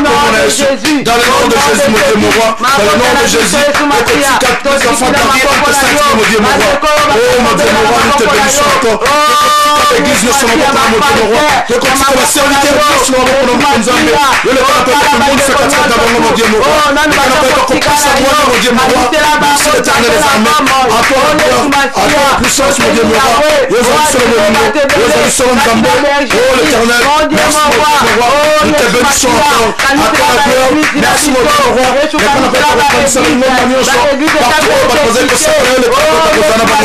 dans Jésus. Dans le nom de Jésus, mon Dieu, mon roi. Dans le nom de Jésus, les enfants d'arrière, que Saint-Esprit, mon Dieu, mon roi. Oh mon Dieu, mon roi, nous te bénissons encore. L'église ne sera pas mon Dieu, mon roi. Que continue la serviteur de Dieu sur mon Nzambe. Le temps que tout le monde se casse dans mon Dieu, mon roi. Le temps que tout mon Dieu, mon roi. Merci l'éternel des armées. À toi, à toi, puissance, mon Dieu, mon roi. Oh l'éternel, merci mon roi. Nous te bénissons encore. À toi la gloire. Merci mon Dieu, mon roi. Et qu'on appelle par le nom de Dieu, partout, on va poser le Seigneur, le temps que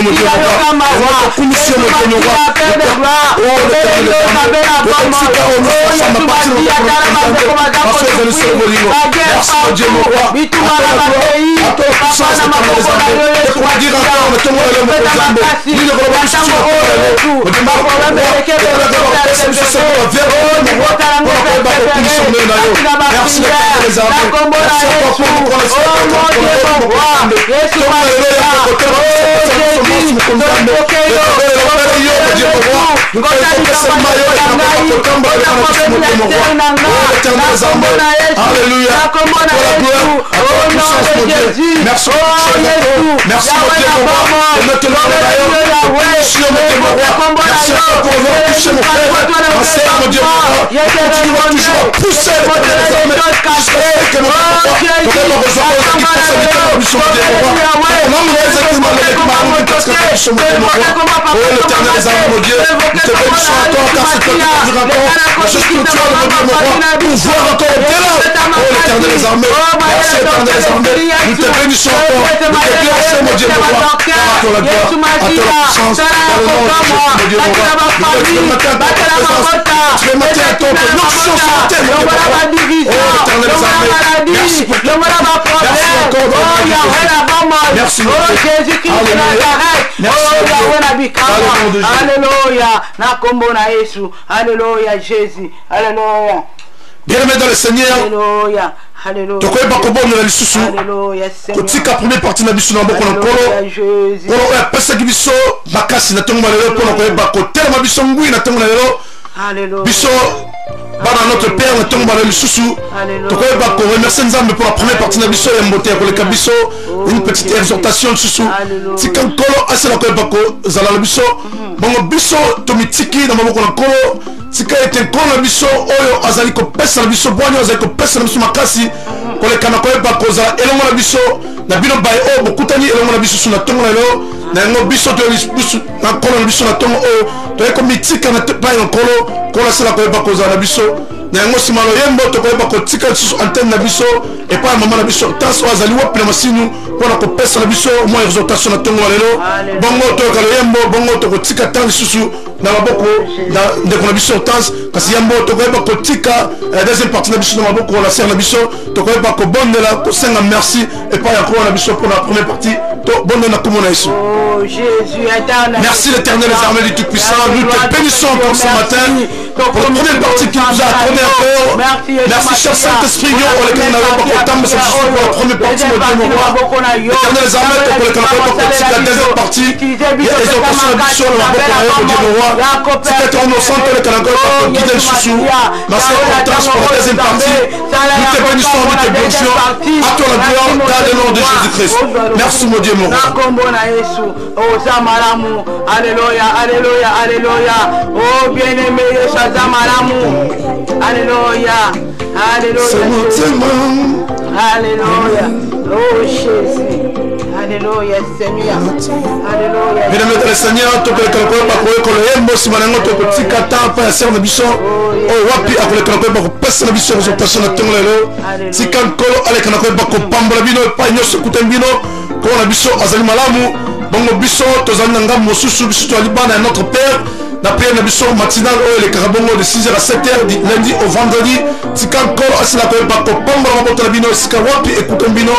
Alléluia, Jésus. Alléluia. Bien-aimé dans le Seigneur. Alléluia. Alléluia. Tokoye bakobonela lisusu. Alléluia. Kotika première partie na biso na boko na kolo. Jésus. Kolo ya pesa biso makasi na tongo malelo pona koyeba kotelema biso ngui na tongo malelo. Alléluia. Biso bana notre père na tongo malelo lisusu. Tokoyeba ko remercier Nzambe pour la première partie na biso ya mbote ya koleka biso. Une petite exhortation lisusu. Tika kolo asela koyeba ko zala na biso. Bongo biso tomitiki na maboko na kolo. Tika ete kolo biso oyo azali ko pesa na biso bwanyo azali ko pesa na biso makasi. Koleka na koyeba ko zala elongo na biso na bino baye o bokutani elongo na biso na tongo na lo na ngo biso to biso na kolo na biso na tongo o to eko mitika na paye na kolo sala koyeba ko zala na biso na ngo simalo yembo to koyeba ko tika biso antenne na biso et pa mama na biso taso azali wapi na masinu pona ko pesa na biso mo exhortation na tongo lelo bongo to kalo yembo bongo to ko tika tangi susu na maboko na ndeko na biso tas kasi yembo to koyeba ko tika deuxième partie na biso na maboko la sœur na biso to koyeba ko bondela ko senga merci et pas encore na biso pour la première partie to bondela comme on a ici. Oh Jésus éternel. Merci l'Éternel les armées du Tout-Puissant. Nous te bénissons pour ce matin pour la première partie qui nous a accordé encore. Merci cher Saint-Esprit pour lequel nous avons beaucoup de temps pour la première partie de notre roi. L'Éternel les armées pour lequel nous avons beaucoup de la deuxième partie. Il y a des occasions de mission dans la boîte de Dieu le roi. C'est être innocent pour lequel nous avons guidé le chouchou. Merci pour la deuxième partie. Nous te bénissons, nous te bénissons. À toi la gloire dans le nom de Jésus-Christ. Merci mon Dieu mon roi. Alléluia, alléluia, alléluia. Oh bien-aimé, alléluia, alléluia, alléluia. Oh Jésus, alléluia Seigneur, alléluia. Mesdames et Seigneur, tu peux le calculer par quoi le hémo si maintenant tu peux tirer tant pas ser na biso. Oh wapi akole calculer par passer na biso résultation na tongo lelo. Si quand kolo ale kana ko ba ko pambola bino pa nyoso kutembino ko na biso azali malamu. Bongo biso tozali na ngambo mosusu biso to libana ya notre père. La prière na biso matinale oyo les carabongo de 6h à 7h du lundi au vendredi. Tika kolo asila ko ba ko pambola mabota na bino sika wapi écoute bino.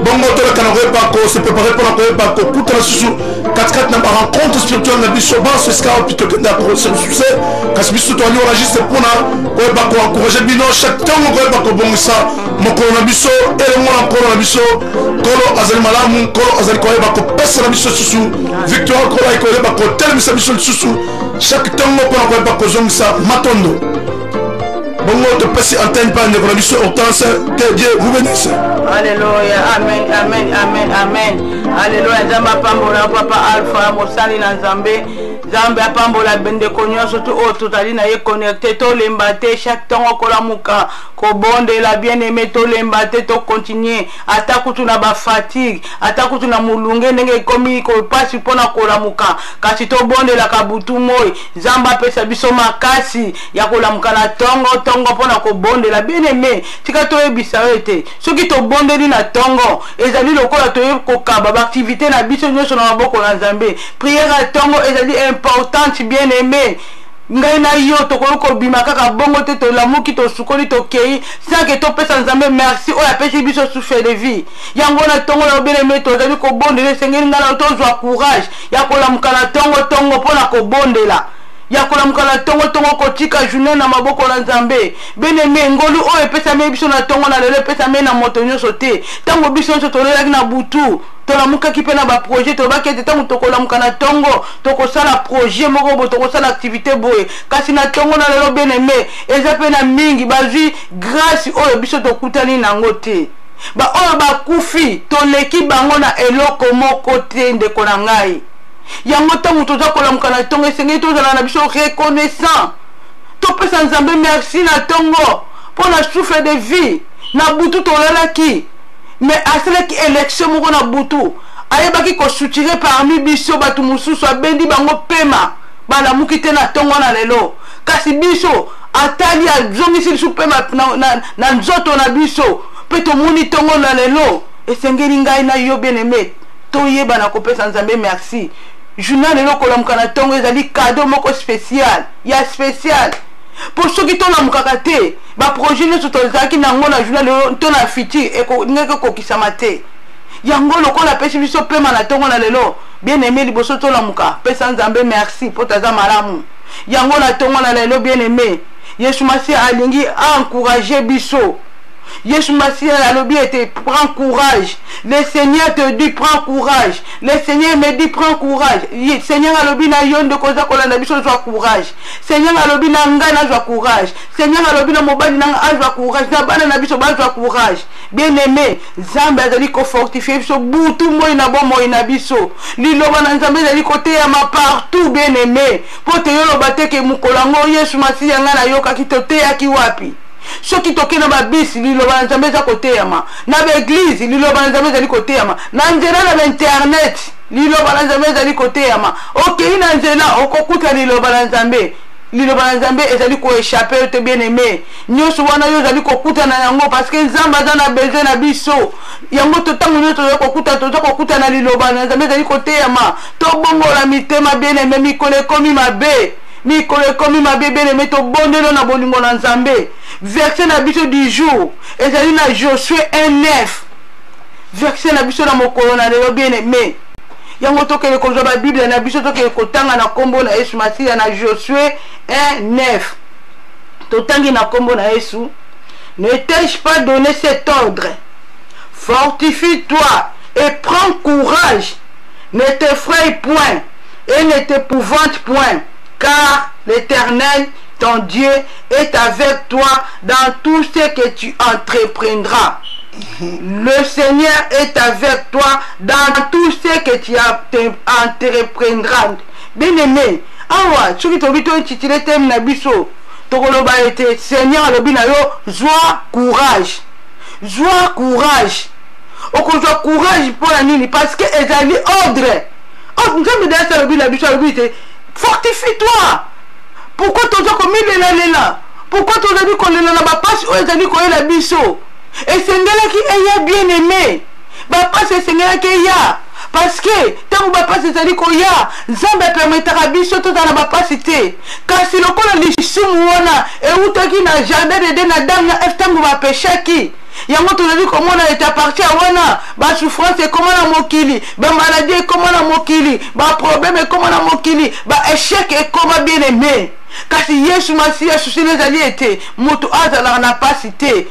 Bongo to la kana ko ba ko se préparer pour la ko ba ko kuta susu 4-4 na rencontre spirituelle na biso ba ce ska wapi to kenda ko se succès. Kasi biso to ali enregistrer pour na ko ba ko encourager bino chaque temps ko ba ko bongisa mokolo na biso et mo na kolo na biso kolo azali malamu kolo azali ko ba ko pesa na biso susu victoire kolo ay ko ba ko telemisa biso susu chaque temps pour la ko ba ko zongisa matondo. Bongo te pesi antenne par de biso Hortense que Dieu vous bénisse. Alléluia, amen, amen, amen, amen. Alléluia, Nzamba pambola papa Alpha Mosali na Nzambe. Nzambe apambola bende konyo surtout o totali na ye connecté to lembate chaque temps kola muka ko bonde la bien-aimé to lembate to continuer ata kutu na ba fatigue ata kutu na mulunge ndenge komi ko pasi pona kola muka kasi to bonde la kabutu moy Nzamba pesa biso makasi ya kola muka na tongo pona ko bonde la bien-aimé tika to ebisa ete soki to bonde ni na tongo ezali lokola to ko kaba ba activité na biso nyoso na maboko na Nzambe prière à tongo ezali importante bien-aimé ngai na yo to ko bima kaka bongo te to lamuki to sukoli to kei sans que to pesa Nzambe merci o ya pesi biso souffle de vie yango na tongo na bien-aimé to zali ko bondela sengeli ngala to zwa courage ya ko lamuka na tongo pona ko bondela ya ko lamuka na tongo ko tika journée na maboko na Nzambe bien-aimé ngolu o epesa me biso na tongo na lelo epesa me na moto nyonso te tango biso nyonso to lelaki na butu tolamuka ki pe na ba projet to ba kete tango to kolamuka na tongo to ko sala projet moko bo to ko sala activité boye kasi na tongo na lelo bien-aimé eza pe na mingi bazwi grâce o biso to kutani nango te ba o ba kufi to leki bango na eloko moko te ndeko na ngai yango tango to za kolamuka na tongo esengeli to zala na biso reconnaissant to pesa Nzambe merci na tongo pour la souffle de vie na butu to lalaki mais asalaki élection moko na butu ayebaki ko soutirer parmi biso batu mususu abendi bango pema balamuki te na tongo na lelo kasi biso atali azongisi lisu pema na nzoto na biso pe tomoni tongo na lelo esengeli ngai na yo bien-aimé toyeba na kopesa Nzambe merci journal lelo kolamuka na tongo ezali cadeau moko spécial ya spécial pour ceux qui sont dans mon kakaté ba projet ne sont qui nango na journal lelo to na fiti e ko ngeke ko kisamate yango loko la pesi biso pema na tongo na lelo bien-aimé liboso to la muka pesa Nzambe merci pour taza malamu yango na tongo na lelo bien-aimé Yesu Masi alingi a encourager biso Yesu Masi alobi était prends courage le Seigneur te dit prends courage le Seigneur me dit prends courage Seigneur alobi na yondo koza kolanda biso zwa courage Seigneur alobi na nga na zwa courage Seigneur alobi na mobali na nga zwa courage na bana na biso ba zwa courage bien-aimé Nzambe azali ko fortifier biso butu moyi na bo moyi na biso liloba na Nzambe azali kote ya ma partout bien-aimé po te yoloba te ke mukolango Yesu Masi yanga na yoka kitote ya kiwapi soki toke na babisi liloba na Nzambe za koteyama na baeglise liloba na Nzambe zali koteyama na nzela na internet liloba na Nzambe zali koteyama okei na nzela okokuta liloba na Nzambe ezali ko échapper te bien-aimé nyonso wana yo zali kokuta na yango parce que Nzambe aza na besoin na biso yango to tango nyonso yo kokuta na liloba na Nzambe zali koteyama to bongola mitema bien-aimé mikole komi mabe bien-aimé to bondelo na bolingo na Nzambe verset na biso du jour ezali na Josué 1:9 verset na biso na mokolo na lelo bien-aimé yango tokele kozwa ba Bible na biso tokele kotanga na kombo na Yesu Masiya na Josué 1:9 totangi na kombo na Yesu. Ne t'ai-je pas donné cet ordre? Fortifie-toi et prends courage, ne t'effraie point et ne t'épouvante point, car l'Éternel ton Dieu est avec toi dans tout ce que tu entreprendras. Le Seigneur est avec toi dans tout ce que tu entreprendras. Bien-aimé, awa soki tobi to intitulé thème na biso tokoloba ete Seigneur alobi na yo joie courage. Joie courage. Okozwa courage pour la nini parce que ezali ordre. Oh, nzambe dasa alobi na biso alobi ete fortifie-toi. Pourquoi tu as commis lela? Pourquoi tu as dit qu'on est là bas passe ou ezali ko la biso? Et sengela ki eya bien-aimé. Ba passe sengela ki ya. Parce que tant que passe ezali ko ya, Nzambe permettra biso to na ba passe te. Kasi lokola lisumu wana e utaki na jardin de na danga eftango ba peshaki. Yango tozali komona eta parti wana ba souffrance e komona mokili, ba maladie e komona mokili, ba problème e komona mokili, ba échec e koma bien-aimé. Kasi Yesu Masiya susi ezali ete mutu azala na pasi te.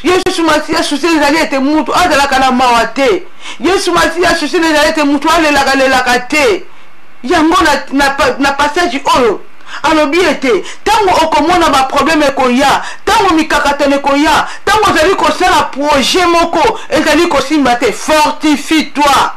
Yesu Masiya susi ezali ete mutu azala kana mawa te. Yesu Masiya susi ezali ete mutu alelaka te. Yango na passage oyo alobi ete tango okomona ba problème koya, tango mikakatane koya, tango ezali kosala projet moko ezali kosimba te, fortifie-toi,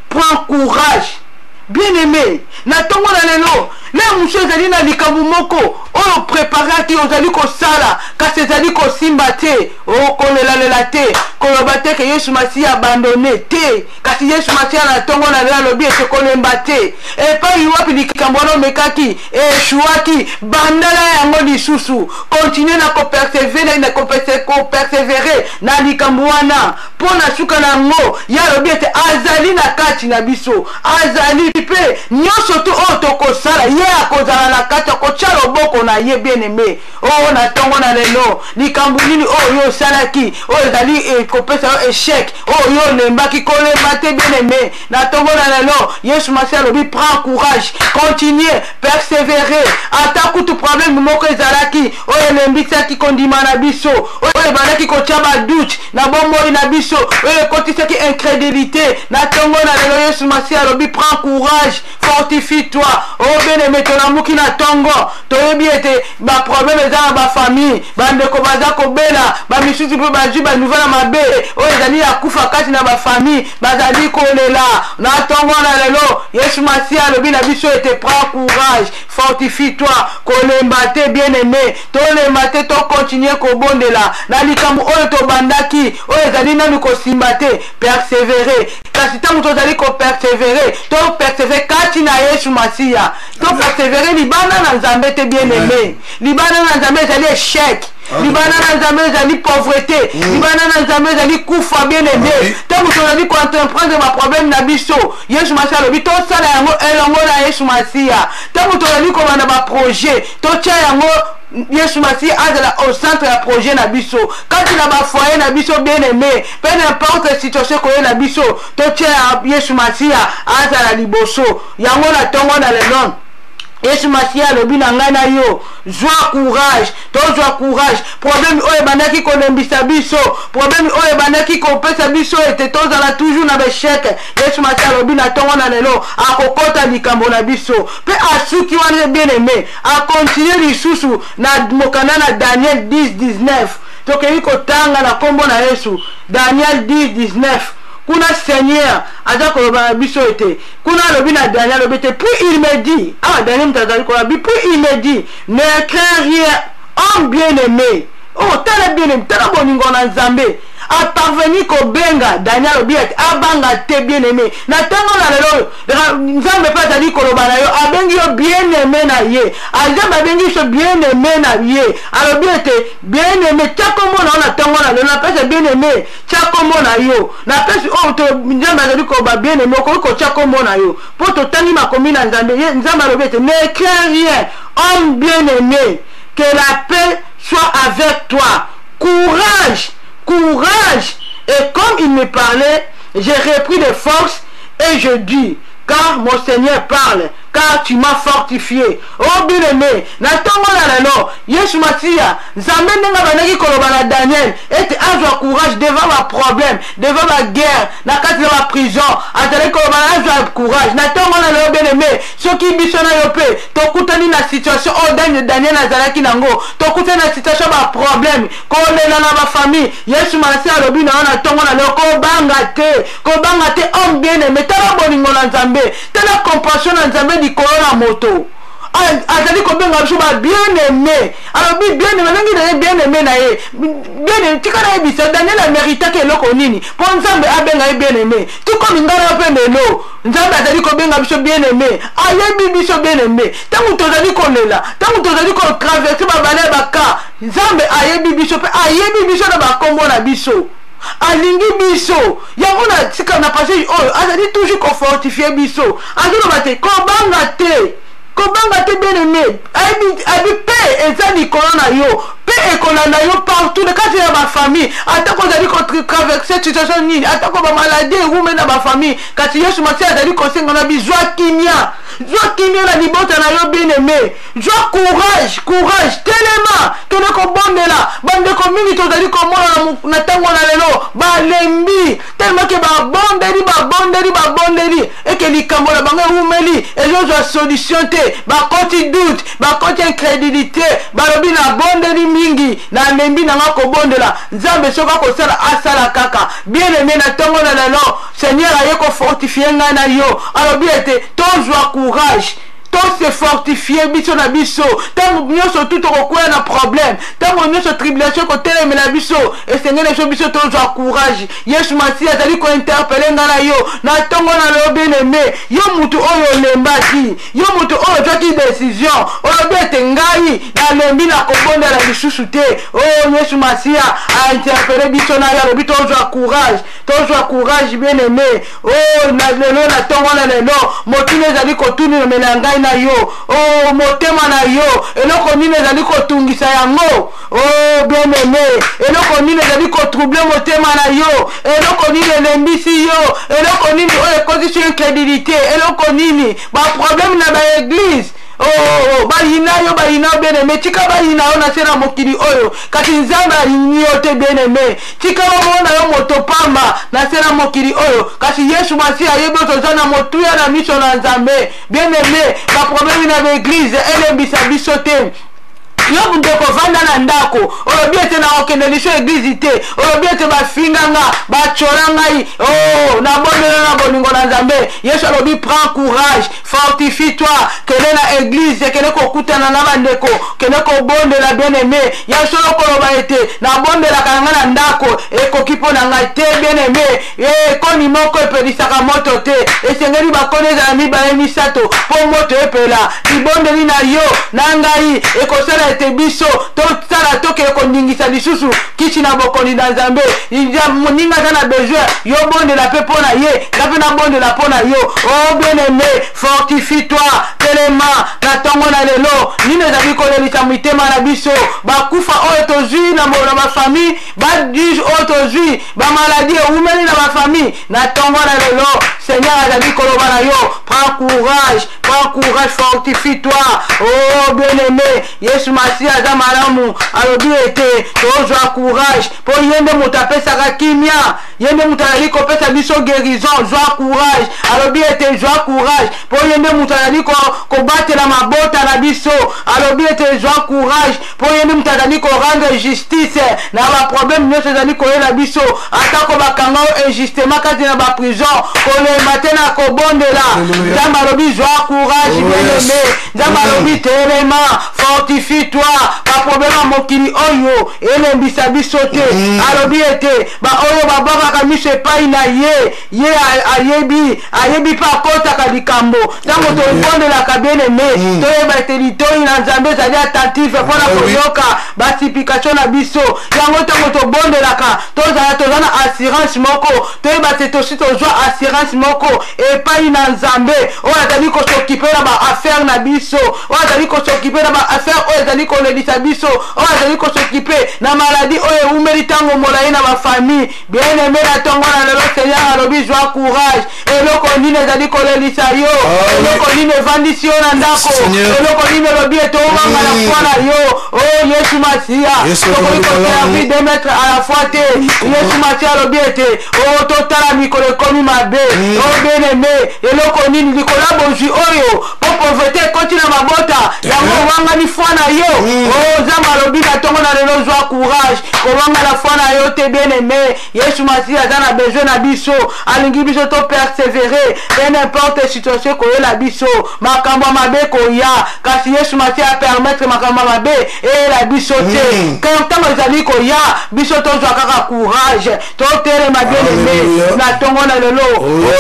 prends courage. Bien-aimé, na tongo na lelo le muso ezali na likambo moko oyo préparati ozali kosala kasi ezali kosimba te okolelalela te koloba te ke Yesu Masiya abandonné te kasi Yesu Masiya na tongo na lelo alobi ete kolemba te epai wapi likambo wana omekaki eshuaki bandala yango lisusu continue na kopersevere na kopersevere na likambo wana mpo na suka na yango ye alobi ete azali na kati na biso azali mpe nyonso to oyo tokosala ye akozala na kati akotya loboko na ye bien aimé oyo na tongo na lelo likambo nini oyo yo osalaki oyo ezali kopesa yo échec oyo yo olembaki kolemba te bien aimé na tongo na lelo Yesu Masiya alobi prends courage continue persévérer ata kutu problème moko ezalaki oyo elembisaki kondima na biso oyo ebandaki kotya badoute na bomoi na biso oyo ekotisaki incrédulité na tongo na lelo Yesu Masiya alobi prends courage fortifie-toi oh bien aimé tolamuki na tongo toyebi ete baproblème eza na bafamille bandeko baza kobela bamisusu mpe bazwi banouvelle mabe oyo ezali ya kufa kati na bafamille bazali kolela na tongo na lelo Yesu Masiya alobi na biso ete prends courage fortifie-toi kolemba te bien aimé tolemba te tokontinue kobondela na likambo oyo tobandaki oyo ezali nanu kosimba te persévérer kasi ntango tozali kopersévérer topersévérer kati na Yesu Masiya topersévérer libanda na Nzambe te bien aimé libanda na Nzambe ezali échec libanda na Nzambe ezali pauvreté libanda na Nzambe ezali kufa bien aimé ntango tozali koentreprendre baproblème na biso Yesu Masiya alobi tosala yango elongo na Yesu Masiya ntango tozali kobanda baprojet totya yango Yesu Masiya azala au centre ya projet na biso kati na bafoyer na biso bien aimé peu n'importe situation koye na biso totya Yesu Masiya azala liboso yango na tongo na lelo Yesu Masiya alobi na ngai na yo zwa courage tozwa courage problème oyo ebandaki kolembisa biso problème oyo ebandaki kopesa biso ete tozala toujours na besheke Yesu Masiya alobi na tongo na lelo akokota likambo na biso mpe asuki wana bien aimé akontinue lisusu na mokanda na Daniel 10:19 tokeyi kotanga na kombo na Yesu Daniel 10:19 kuna Seigneur aza koloba na biso ete kuna alobi na Daniel alobi ete puis il me dit Daniel mtazali kolobi puis il me dit ne crains rien homme bien aimé oh tala bien aimé tala boningo na Nzambe a parvenu kobenga Daniel alobi ete abanga te bien aimé na tango na lelo Nzambe pe azali koloba na yo abengi yo bien aimé na ye Nzambe abengi so bien aimé na ye alobi ete bien aimé tia kombo na yo na tango na lelo napesa bien aimé tia kombo na yo napesi oyo Nzambe azali koloba bien aimé okoki kotia kombo na yo mpo totangi makomi na Nzambe Nzambe alobi ete ne crains rien homme bien aimé que la paix soit avec toi courage courage et comme il me parlait j'ai repris des forces et je dis car mon Seigneur parle car tu m'as fortifié oh bien aimé na tongo na lelo Yesu Masiya Nzambe ndenga bandaki koloba na Daniel ete azwa courage devant ba problème devant ba guerre na kati na ba prison azali koloba na azwa courage na tongo na lelo bien aimé soki biso na yo pe tokutani na situation o Daniel azalaki nango tokutani na situation ba problème kolela na ba famille Yesu Masiya alobi na tongo na lelo kobanga te homme bien aimé tala bolingo na Nzambe tala compassion na Nzambe likolo na moto azali kobenga biso ba bien aimé alobi bien aimé nangi na bien aimé na ye bien aimé tika na yebisa Daniel améritaki eloko nini mpo Nzambe abenga ye bien aimé tukomi ngana mpe lelo Nzambe azali kobenga biso bien aimé ayebi biso bien aimé ntango tozali kolela ntango tozali kotraverse babale baka Nzambe ayebi biso mpe ayebi biso na bakombo na biso alingi biso yango na sika na passage oyo azali toujours kofortifie biso azoloba te kobanga te bien aimé abi pe eza likolo na yo pe ekolanda yo partout kati ya bafamille atako ozali kotraverse situation nini atako bamaladi erume na bafamille kasi Yesu Masiya azali kosenga na bizwa kimia na libota na yo bien aimé zwa courage telema kende kobondela bandeko mingi tozali komona na tango na lelo balembi tellement ke babondeli babondeli et que likambo na bango umeli ezozwa solution te bakoti doute bakoti incrédulité balobi na bondeli mingi na lembi na nga kobondela nzambe soki akosala asala kaka bien aimé na ntongo na lelo Seigneur aye kofortifie ngai na yo alobi ete tozwa courage se fortifier biso na biso tango nyonso tout okokwela na problème tango nyonso tribulation kotelemela biso esengeli so biso tozwa courage Yesu Masiya azali kointerpele nga na yo na ntongo na lelo bien-aimé yo mutu oyo olembaki yo mutu oyo ozwaki décision olobi ete ngai nalembi na kobondela lisusu te Yesu Masiya ainterpele biso na yo alobi tozwa courage bien-aimé na lelo na ntongo na lelo motuna ezali kotunimela ngai na yo motema na yo eloko nini ezali kotungisa yango bien-aimé eloko nini ezali kotrouble motema na yo eloko nini elembisi yo eloko nini oyo ekozisi incrédulité eloko nini baproblème na baeglise bayina yo bien-aimé tika bayina yo na se na mokili oyo kasi nzambe ayini yo te bien-aimé tika bamona yo moto pamba na se na mokili oyo kasi Yesu Masiya ayebi otoza na motuya na miso na nzambe bien-aimé baproblème na baeglise elembisa biso te yo ndeko vanda na ndako olobi ete na okende liso eglise te olobi ete bafinga nga bachola ngai nabondela na bolingo na nzambe Yesu alobi prends courage fortifie-toi kende na eglise kende kokutana na bandeko kende kobondela bien-aimé ya solo koloba ete nabondelaka nga na ndako ekoki mpo na ngai te bien-aimé koni moko epelisaka moto te esengeli bakoni ezala mibale misato mpo moto epela libondeli na yo na ngai ekosala ete biso tosala tokee kondingisa lisusu kisi na bokoni na nzambe moninga aza na besoin yo bondela mpe mpo na ye nga mpe nabondela mpo na yo bien-aimé fortifie-toi telema na ntongo na lelo nini ezali kolelisa mitema na biso bakufa oyo tozwi na bafamille bajuge oyo tozwi bamaladi eumeli na bafamille na ntongo na lelo Seigneur azali koloba na yo prends courage fortifie-toi bien-aimé Yesu Masiya aza malamu alobi ete tozwa courage po yende moto apesaka kimia yende moto azali kopesa biso guérison zwa courage alobi ete zwa courage po yende moto azali kobatela mabota na biso alobi ete zwa courage po yende moto azali korendre justice na baproblème nyonso ezali koyela biso atako bakanga injustement kati na baprison kolema te na kobondela nzambe alobi zwa courage bien-aimé nzambe alobi telema fortifie-toi baproblème ya mokili oyo elembisa biso te alobi ete baoyo babwakaka miso epai na ye ayebi mpe akotaka likambo ntango tobondelaka bien-aimé toyeba ete litoi na nzambe ezali attentive mpona koyoka basipikation na biso yango ntango tobondelaka toza na assurance moko toyeba te tosi tozwa assurance moko epai na nzambe oyo azali kosokipe na baaffaire na biso oyo azali kosokipe na baaffaire oyo ezali kolelisa biso oyo azali kosokipe na maladi oyo eumeli ntango molai na bafamille bien-aimé na ntongo na lelo Seigneur alobi zwa courage eloko nini ezali kolelisa yo eloko nini evandisi yo na ndako eloko nini elobi ete omanga na foi na yo Yesu Masiya tokoki koservi de maître à la fois te Yesu Masiya alobi ete totala mikolo ekomi mabe bien-aimé eloko nini likola bozwi oyo po pauvreté ekoti na mabota yango owangani foi na yo nzambe alobi na ntongo na lelo zwa courage kowanga na foi na yo te bien-aimé Yesu Masiya aza na besoin na biso alingi biso to persévérer pe n'importe situation ekoyela biso makambo mabe koya kasi Yesu Masiya apermettre makambo mabe eyela biso te ntango ezali koya biso tozwa kaka courage totelema bien-aimé na ntongo na lelo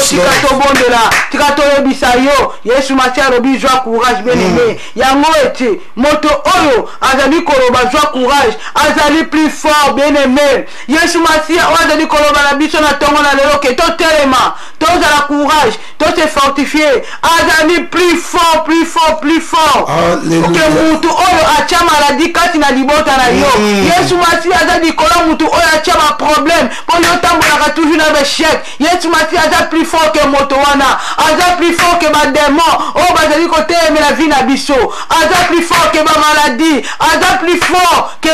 tika tobondela tika toyebisa yo Yesu Masiya alobi zwa courage bien-aimé yango ete moto oyo azali koloba zwa courage azali plus fort bien-aimé Yesu Masiya oyo azali koloba na biso na ntongo na lelo ke totelema tozala courage se fortifier. Azali plus fort, plus fort, plus fort. Que mutu oyo acha maladie kati na libota na yo. Yesu masi azali kola mutu oyo acha ma problème. Pour yo tambola toujours na échec. Yesu masi azali plus fort que moto wana. Azali plus fort que ma démon. Oh bazali côté mais la vie na biso. Azali plus fort que ma maladie. Azali plus fort que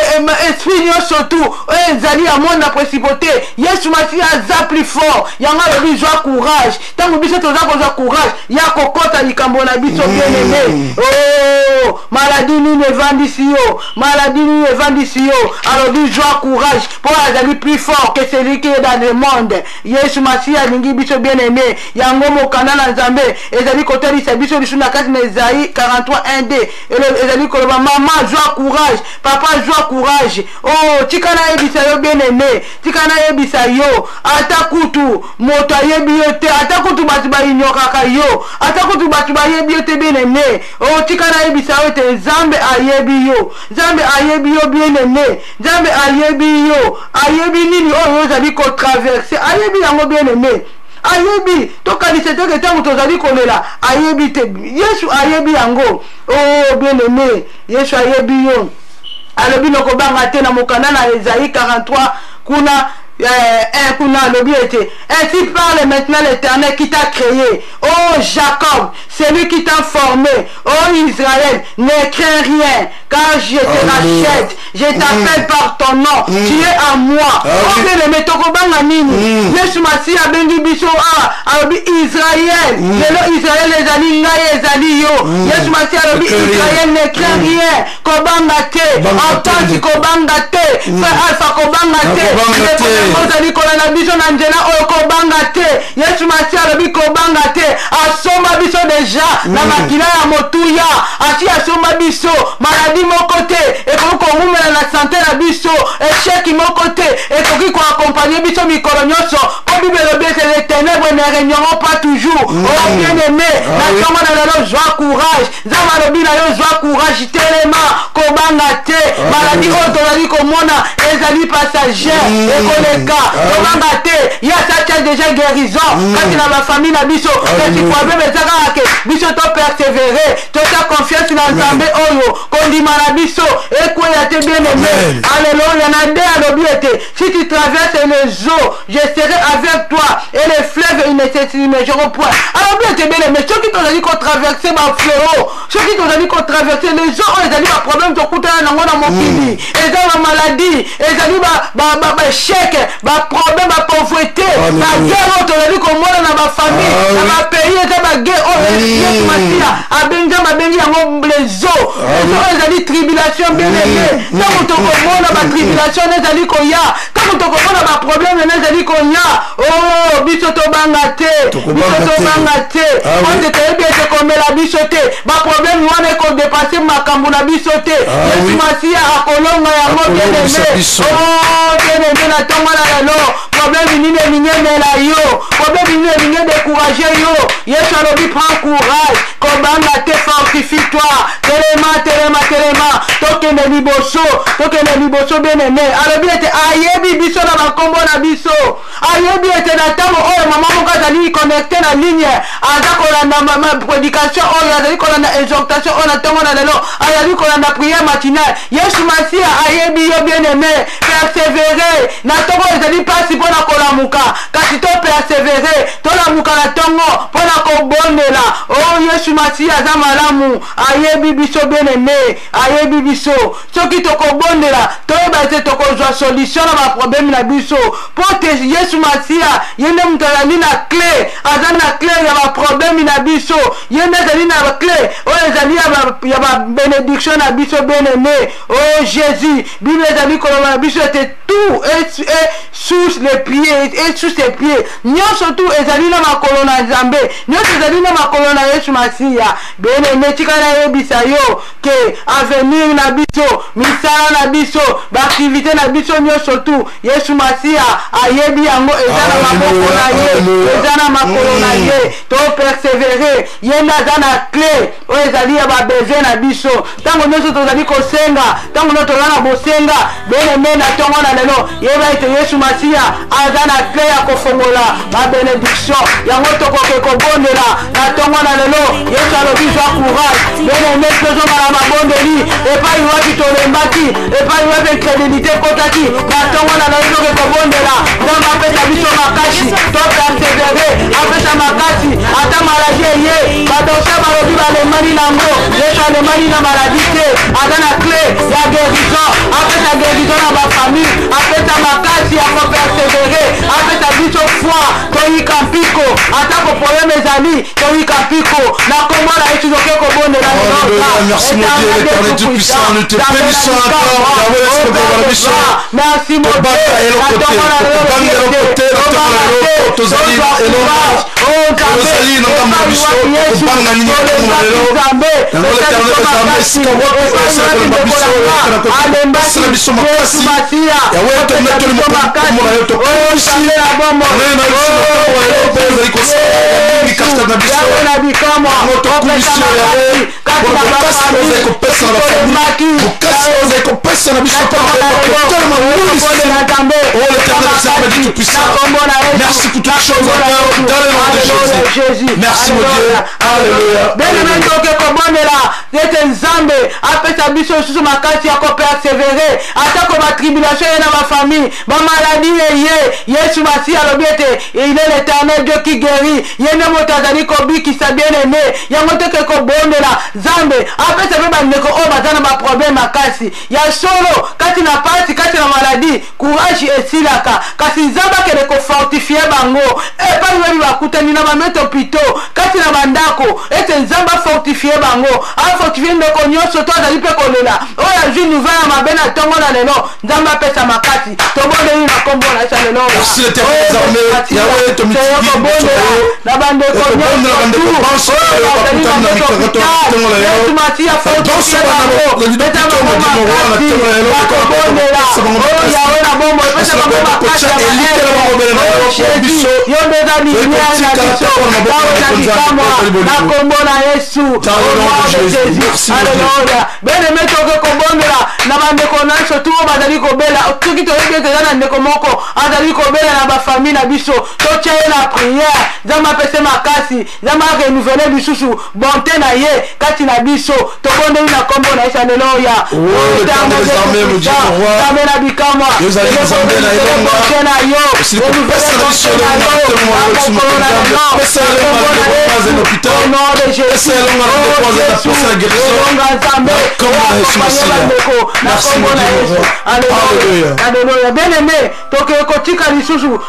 esprit yo surtout. Ezali à monde na principauté. Yesu masi azali plus fort. Yanga le joie courage. Tango biso toza koza courage. Ya kokota likambo na biso bien aimé. Oh maladie ni ne vend ici yo. Maladie ni ne vend ici yo. Alors dis joie courage. Pour azali plus fort que celui qui est dans le monde. Yesu masi alingi biso bien aimé. Yango mokanda na Nzambe. Ezali koteli sa biso lisuna kati na Esaïe 43:1-2. Ezali koloba maman joie courage. Papa joie courage. Oh tikana ebisa yo bien aimé. Tikana ebisa yo. Ata kutu moto ayebi yo te. Ata kutu batu ba inyokaka yo. Ata kutu batu ba yebi yo te bien aimé. Oh tikana ebisa yo te. Nzambe ayebi yo. Nzambe ayebi yo bien aimé. Nzambe ayebi yo. Ayebi nini oyo ozali ko traverser. Ayebi yango bien aimé. Ayebi tokanisa te ke tango tozali kolela ayebi te. Yesu ayebi yango. Oh bien aimé. Yesu ayebi yo. Alobi nokobanga te na mokanda na Esaïe 43 kuna kuna alobi ete ainsi parle maintenant l'Éternel qui t'a créé. Oh Jacob, celui qui t'a formé. Oh Israël, ne crains rien, car je te rachète, je t'appelle par ton nom, tu es à moi. Oh bien aimé tokobanga nini. Yesu masi abengi biso alobi Israël. Lelo Israël ezali ngai ezali yo. Yesu masi alobi Israël ne crains rien, kobanga te. Entends kobanga te. Frère Alpha kobanga te. Ozali kolana biso na nzela oyo kobanga te. Yesu masi alobi kobanga te. Asomba biso deja na makila ya motuya. Asi asomba biso maladie moko te ekoki komumela na santé na biso. Échec moko te ekoki koaccompagner biso mikolo nyonso. Po Bible elobi ete les ténèbres ne régneront pas toujours. Oh bien aimé, na tongo na lelo joie courage. Nzambe alobi na yo joie courage telema kobanga te. Maladie oyo tozali komona ezali passager ekoleka. Kobanga te ya sacha déjà guérison kati na ba famille na biso. Kasi problème ezaka ke biso to persévérer, to ta confiance na Nzambe oyo kondima na biso ekoya te bien aimé. Alléluia. Na de alobi ete si tu traverses les eaux, je serai avec toi et les fleuves ils ne s'immergeront point. Alobi ete bien aimé, ceux qui tozali ko traverser ba fleuve, ceux qui tozali ko traverser les eaux ezali ba problème to kutana nango na mokili. Ezali ba maladie, ezali ba échec, ba problème, ba pauvreté, ba guerre tozali komona na ba famille, na ba pays eza ba guerre Yesu masia abenga mabengi yango les eaux. Les eaux ezali tribulation bien aimé. Tango tokomona ba tribulation ezali koya, tango tokomona ba problème ezali koya. Oh biso tobanga te, biso tobanga te. On te tebi ete komela biso te. Ba problème wana ko dépasser makambo na biso te. Yesu masia akolonga yango bien aimé. Oh bien aimé na tongo na lelo. Problème nini elingemela yo. Problème nini elinge décourager yo. Yesu alobi prends courage. Kobanga te fortifie-toi. Telema. Tokende liboso bien aimé. Alobi ete ayebi biso na makombo na biso. Ayebi ete na tango oyo mama moko azali connecté na ligne. Aza kolanda ma prédication oyo azali kolanda exhortation oyo na tango na lelo. Azali kolanda prière matinale. Yesu masia ayebi yo bien aimé. Persévérer. Na tango ezali pasi pona kolamuka. Kasi to persévérer. To lamuka na tango pona kobondela. Oh Yesu masia aza malamu. Ayebi biso bien aimé. Ayebi biso. Soki tokobondela toyeba ete tokozwa solution na ba problème na biso. Pote Yesu masia yende mutu azali na clé. Aza na clé ya ba problème na biso. Yende azali na ba clé. Oyo ezali ya ba bénédiction na biso bien aimé. Oh Jésus, Bible ezali koloba na biso ete tout est sous les pieds et sous ses pieds. Nyonso tout ezali na makolo na Nzambe. Nyonso ezali na makolo na Yesu masia. Bien aimé tika na yebisa yo ke avenir na biso, misala na biso, ba activité na biso nyonso tout. Yesu masia ayebi yango eza na maboko na ye, eza na makolo na ye. To persévérer persévérer yenda aza na clé oyo ezali ya babeze na biso ntango nyonso tozali kosenga ntango nyonso toza na bosenga bien-aimé na ntongo na lelo yeba ete yesu masiya aza na clé ya kofongola babenediction yango tokoki kobondela na ntongo na lelo yesu alobi zwa courage bien-aimé tozongana mabondeli epai wapi tolembaki epai wapi incrédulité ekotaki na ntongo na lelo tokoki kobondela nzambe apesa biso makasi topersévere apesa makasi ata maladi eye badokter balobi balemani nango yesu alemani na maladi te aza na clé ya guérison apesa guérison na bafamille apesa makasi ya kopersévere apesa biso foi toyika mpiko atako problème ezali toyika mpiko na kombo na yesu toke kobondela merci mon Dieu l'éternel Dieu puissant nous te bénissons encore merci mon Dieu merci pour toutes choses dans le nom de Jésus. Merci mon Dieu. Alléluia. Bien-aimé toke kobondela ete nzambe apesa biso susu makasi ya kopersévérer atako batribulation ye na bafamille bamaladi eye yesu masiya alobi ete il est l'éternel Dieu qui guérit ye nde moto azali kobikisa bien-aimé yango toke kobondela nzambe apesa mpe bandeko oyo baza na baproblème makasi ya solo kati na pasi kati na maladi courage esilaka kasi nzambe akende kofortifie bango epai webi bakutani na bameto pito kati na bandako ete nzambe afortifie bango afortifie ndeko nyonso to azali mpe kolela oyo azwi nouvelle ya mabe na ntongo na lelo nzambe apesa makasi tobondeli na kombo na yesu lelo na bandeko nyonso yesu masiya fortifie bango pesa bango makasi bakobondela oyo yawe na bombo epesa bango makasi ya Jésus yo nde eza lumière na biso bawe na bikamwa na kombo na yesu Jésus alleluya bien-aimé toke kobondela na bandeko nyonso tu oyo bazali kobela soki toyebi ete eza na ndeko moko azali kobela na bafamille na biso totya ye na prière nzambe apese makasi nzambe arenouveler lisusu bonté na ye kati na biso tobondeli na kombo na yesu alleluya nzambe na bikamwa na yo bien-aimé toke kotika lisusu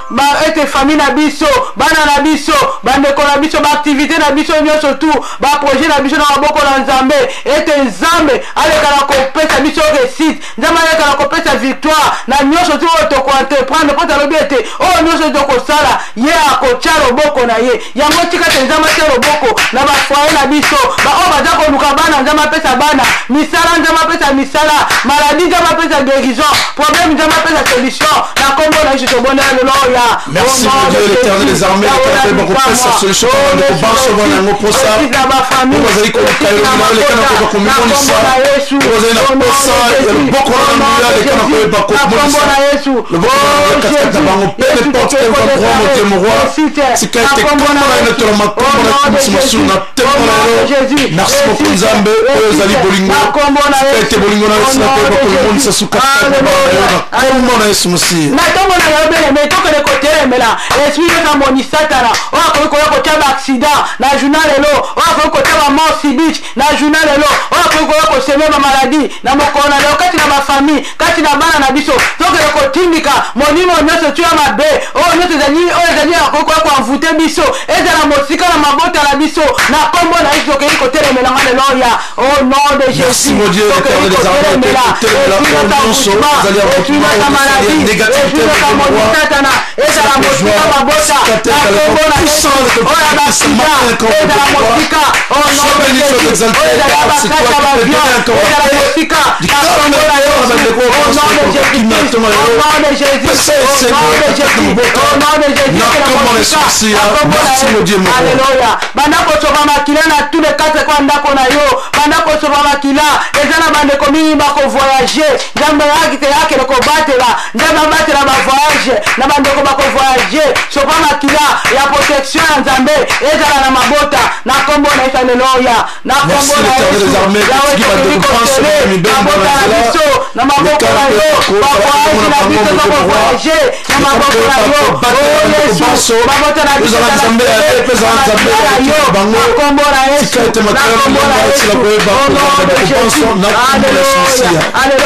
ete famille na biso bana na biso bandeko na biso baaktivité na biso nyonso tu baprojet na biso na maboko na nzambe ete nzambe alekala kopesa biso réussite nzambe alekala kopesa victoire na nyonso tu oyo tokoentreprendre mpo talobi ete oyo nyonso tokosala ye akotya loboko na ye yango tika te nzambe atya loboko na bafoye na biso baoyo baza koluka bana nzambe apesa bana misala nzambe apesa misala maladi nzambe apesa guérison problème nzambe apesa solution na kombo na yesu tobondela lelo oya merci mon Dieu l'éternel des armées l'éternel bakopesa solution bandeko banso bana yango mposa bazali koluka elongi na lekana koyeba komimonisa bazali na posa ya loboko na nguya lekana koyeba komonisa loboko na bango pe n'importe quel endroit mon Dieu mon roi sika ete kombo na ino toloma kombo na kimisimasu na tembo na yo merci beaucoup nzambe oyo ezali bolingo sika ete bolingo na yesu na koyeba komimonisa suka na kombo na yesu mosi na ntongo na yo beleme tokende kotelemela esprit ezamoni satana oyo akoki koya kotya baaccident na journal lelo oyo akoki kotya bamort subite na journal lelo oyo akoki koya koseme bamaladi na mokolo na lelo kati na bafamille kati na bana na biso tokende kotindika monimo nyonso tu ya mabe oyo nyonso ezali akoki koya koanvute biso ezala mosika na mabota na biso na kombo na yesu tokei kotelemelanga lelo ya au nom de Jésus tokei kotelemela etuinaka maladi etuinaka moni satana ezala mosika mabota na kombo Alléluia. Bandako soba makila na tous les quatre coins ndako na yo. Bandako soba makila ezana bande komi ba ko voyager. Nzambe yakite yake ko batela. Nzambe batela ba voyage. Na bande ko ba ko voyager. Soba makila ya protection ya Nzambe ezala na mabota. Na kombo na Alléluia. Na kombo na Yesu. Na maboko na yo. Ba voyage na biso ko voyager. Na maboko na yo. Oh Yesu. Mabota na biso.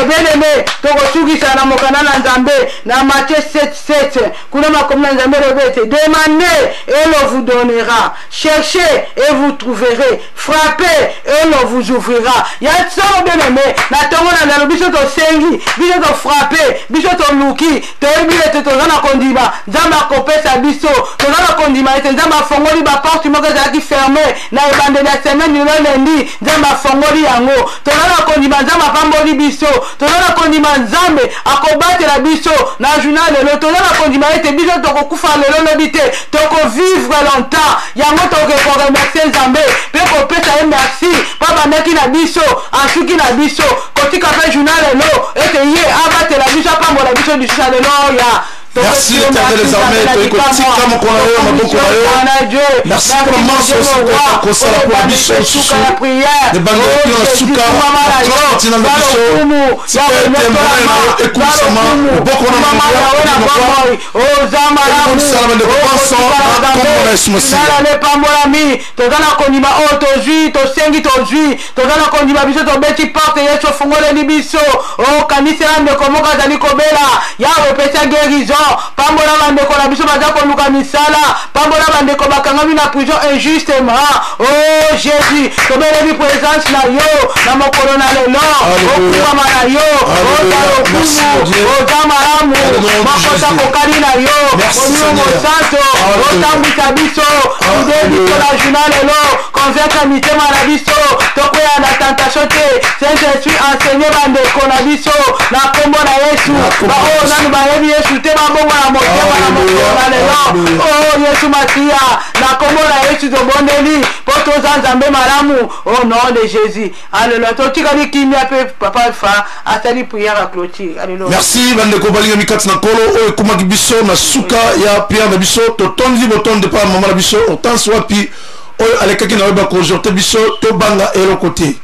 Bien-aimé, tokosukisa na mokana na Nzambe na Matthieu 7:7 kuna makomna Nzambe rebete demandez et l'on vous donnera, cherchez et vous trouverez, frappez et l'on vous ouvrira. Ya tsoro bien-aimé na tongo na Nzambe biso to sengi biso to frapper biso to luki to ebile to zana kondima Nzambe akopesa biso to zana kondima ete Nzambe afongoli ba porte moko ezalaki fermé na ebande ya semaine lelo lendi Nzambe afongoli yango to zana kondima Nzambe apamboli biso to zana kondima Nzambe akobatela biso na journal lelo to zana kondima ete biso tokokufa lelo lobi te tokovivre longtemps yango tokoremercier Nzambe pe kopesa ye merci pa bandaki na biso asuki na biso kotika pe journal lelo ete ye abatela biso apambola biso lisusu lelo ya. Merci l'Éternel des armées, merci pour le manche aussi pour ça la pour biso de bango qui suka qui na biso c'est un écoute sama beaucoup na o zama ça de penser comme est aussi na pambolami tozana konima o tozui to sengi tozui tozana konima biso to beti porte yeso fungole ni biso o kanisa ande komoka zali kobela ya repesa guérison pambola bandeko na biso baza koluka misala pambola bandeko bakangami na prison injustement. Oh Jésus tobelebi présence na yo na mokolo na lelo okuama na yo otalokumu otamalamu makota kokali na yo olio mosanto otambwisa biso ude biso na journal lelo convaincre mitema na biso tokoya na tentation te Saint-Esprit enseigner bandeko na biso na kombo na Yesu bao nanu bayebi Yesu te babongo na motema na mokolo na lelo. Oh Yesu Masia na kombo na Yesu tobondeli po toza Nzambe malamu au nom de Jésus. Alléluia. Totikali kimia pe papa fa asali prière à clôture. Alléluia. Merci bandeko balinga mikati na kolo o ekomaki biso na suka ya prière na biso totondi botonde pa mama na biso otansi wapi oyo alekaki na weba ko jorte biso to banga eloko te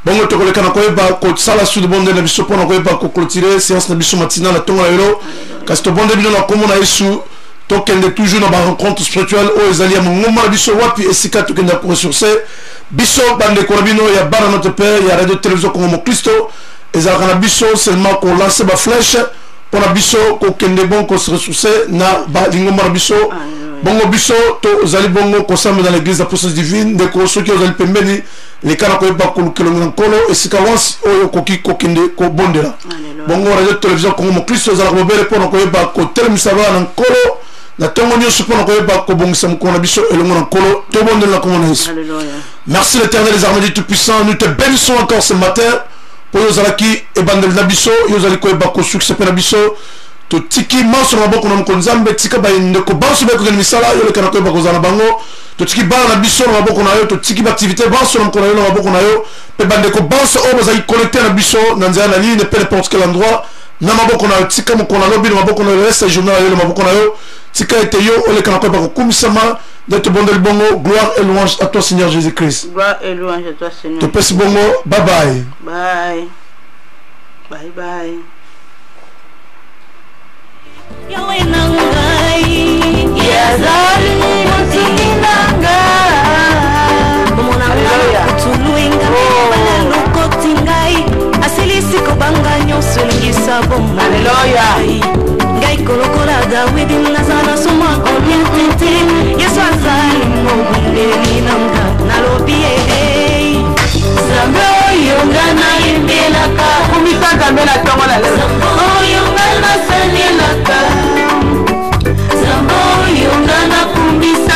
bongo tokoleka na koyeba ko sala sud bonde na biso pona koyeba ko clôturer séance na biso matina na tonga lelo kasi to bonde bino na komo na Yesu to kende toujours na ba rencontre spirituelle o ezali ya ngoma na biso wapi esika to kende ko ressourcer biso bande ko bino ya bana notre père ya radio télévision Congo Christo ezalaka na biso seulement ko lancer ba flèche pona biso ko kende bon ko se ressourcer na ba lingoma na biso bongo biso to zali bongo ko sambe dans l'église apostolique divine de ko soki ozali pembeni les kana ko ba ko kelonga nkolo esika wansi oyo koki ko kende ko bondela bongo radio télévision Congo Christo ezala ko bere pona ko ba ko telemisa na nkolo na tongo nyonso pona ko ba ko bongisa mko na biso elongo na nkolo to bondela na Congo na Yesu. Merci l'Éternel des armées du Tout-Puissant, nous te bénissons encore ce matin pour yozalaki ebandel na biso yozali ko ba ko succès pe na biso to tiki manso na boko na mkonzambe tika ba ndeko banso be ko ngani misala yo le kana ko ba ko zana bango to tiki ba na biso na boko na yo to tiki ba activité banso na mkono yo na boko na yo pe bandeko banso o bazali connecté na biso na nzela na ligne pe n'importe quel endroit na maboko na yo tika mkono lobi na maboko na yo reste journal yo na maboko na yo tika ete yo o le kana ko ba ko kumisama de te bondel bongo. Gloire et louange à toi Seigneur Jésus-Christ. Gloire et louange à toi Seigneur. Te pèse bongo. Bye bye. Bye. Bye bye. Yawe nangai yazali mutinanga Hallelujah. tuluinga balalukotingai asilisi kobanga nyonso lingisa bomba Hallelujah. ngai kolokola Dawidi nazana soma orientete Yesu azali mobundeli nanga nalobi Zambe oyongana imbelaka Kumisa Zambe na tongo na lelo oyongana sanelaka Zambo yongana kumbisa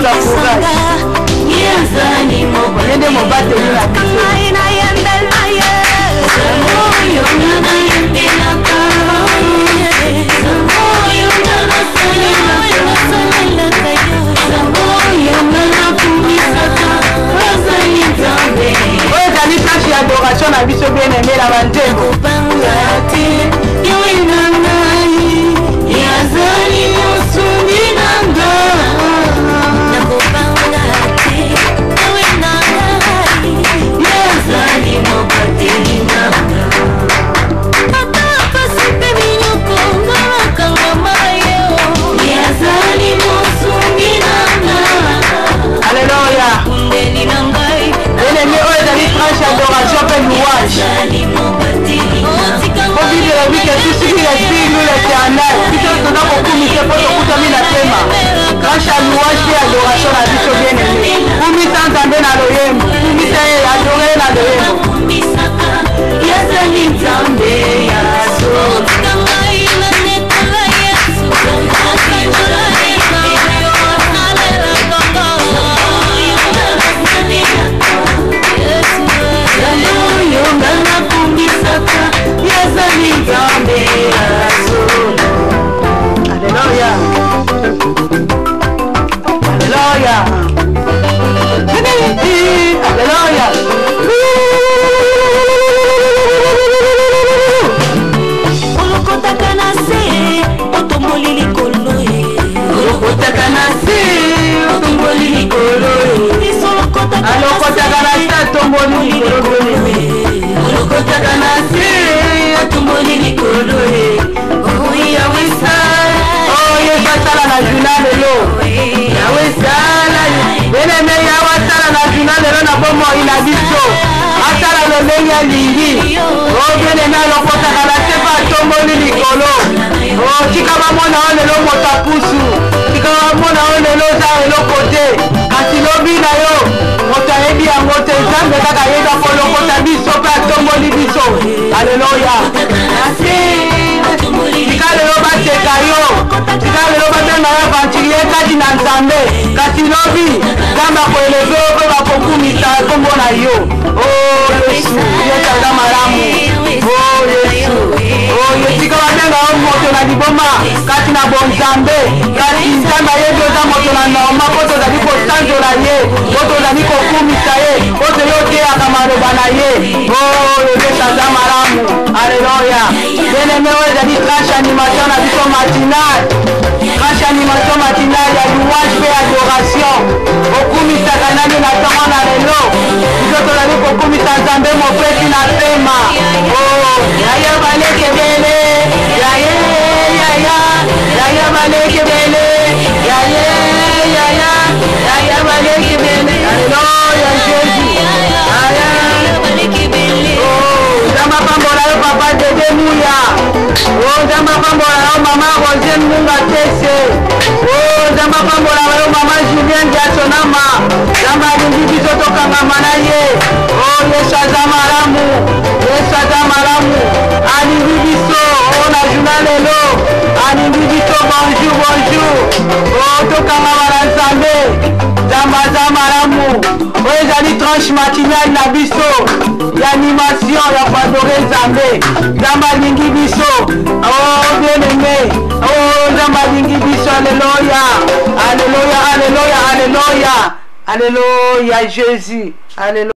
kozwa courage nende mobateli na biso oyo ezali tâche ya adoration na biso bien aimé na banzembo adoration pe louage obide la vie que tout ce qui respire nous l'éternel plutôt que dans beaucoup mise pour tout comme la tema grâce à louage et adoration la vie bien aimé pour mi sans tambe na loyem pour mi say adorer na loyem yasani tambe yaso Alléluia. Alléluia. Alléluia. Alléluia. Bien-aimé, vous avez trash animation à vision matinale. Trash animation matinale, il y a louange et adoration. Beaucoup mis à Canada, il y a tant à l'élo. Vous autres, vous avez beaucoup mis à Zambé, mon frère qui n'a pas ma. Oh, yaya balé kebele, yaya, yaya, yaya balé kebele, yaya, yaya, yaya balé kebele. Alléluia, Jésus. Papa Dede Mouya, oh Zamba Pambola, maman Rosine Munga Tese, oh Zamba Pambola, maman Julien Diatonama, Zamba Lingi Bisoto Kangamanaye, oh Yesha Zamaramu, Ali Biso, oh la journalelo, Ali Biso, bonjour, oh Tokamara Zambé, Zamba Zamaramu, oh Zali tranche matinale na Biso. L'animation, la adorer Zambé, Zamba Lingi Biso, oh bien aimé, oh Zamba Lingi Biso, alléluia, alléluia, alléluia, alléluia, alléluia, Jésus, alléluia.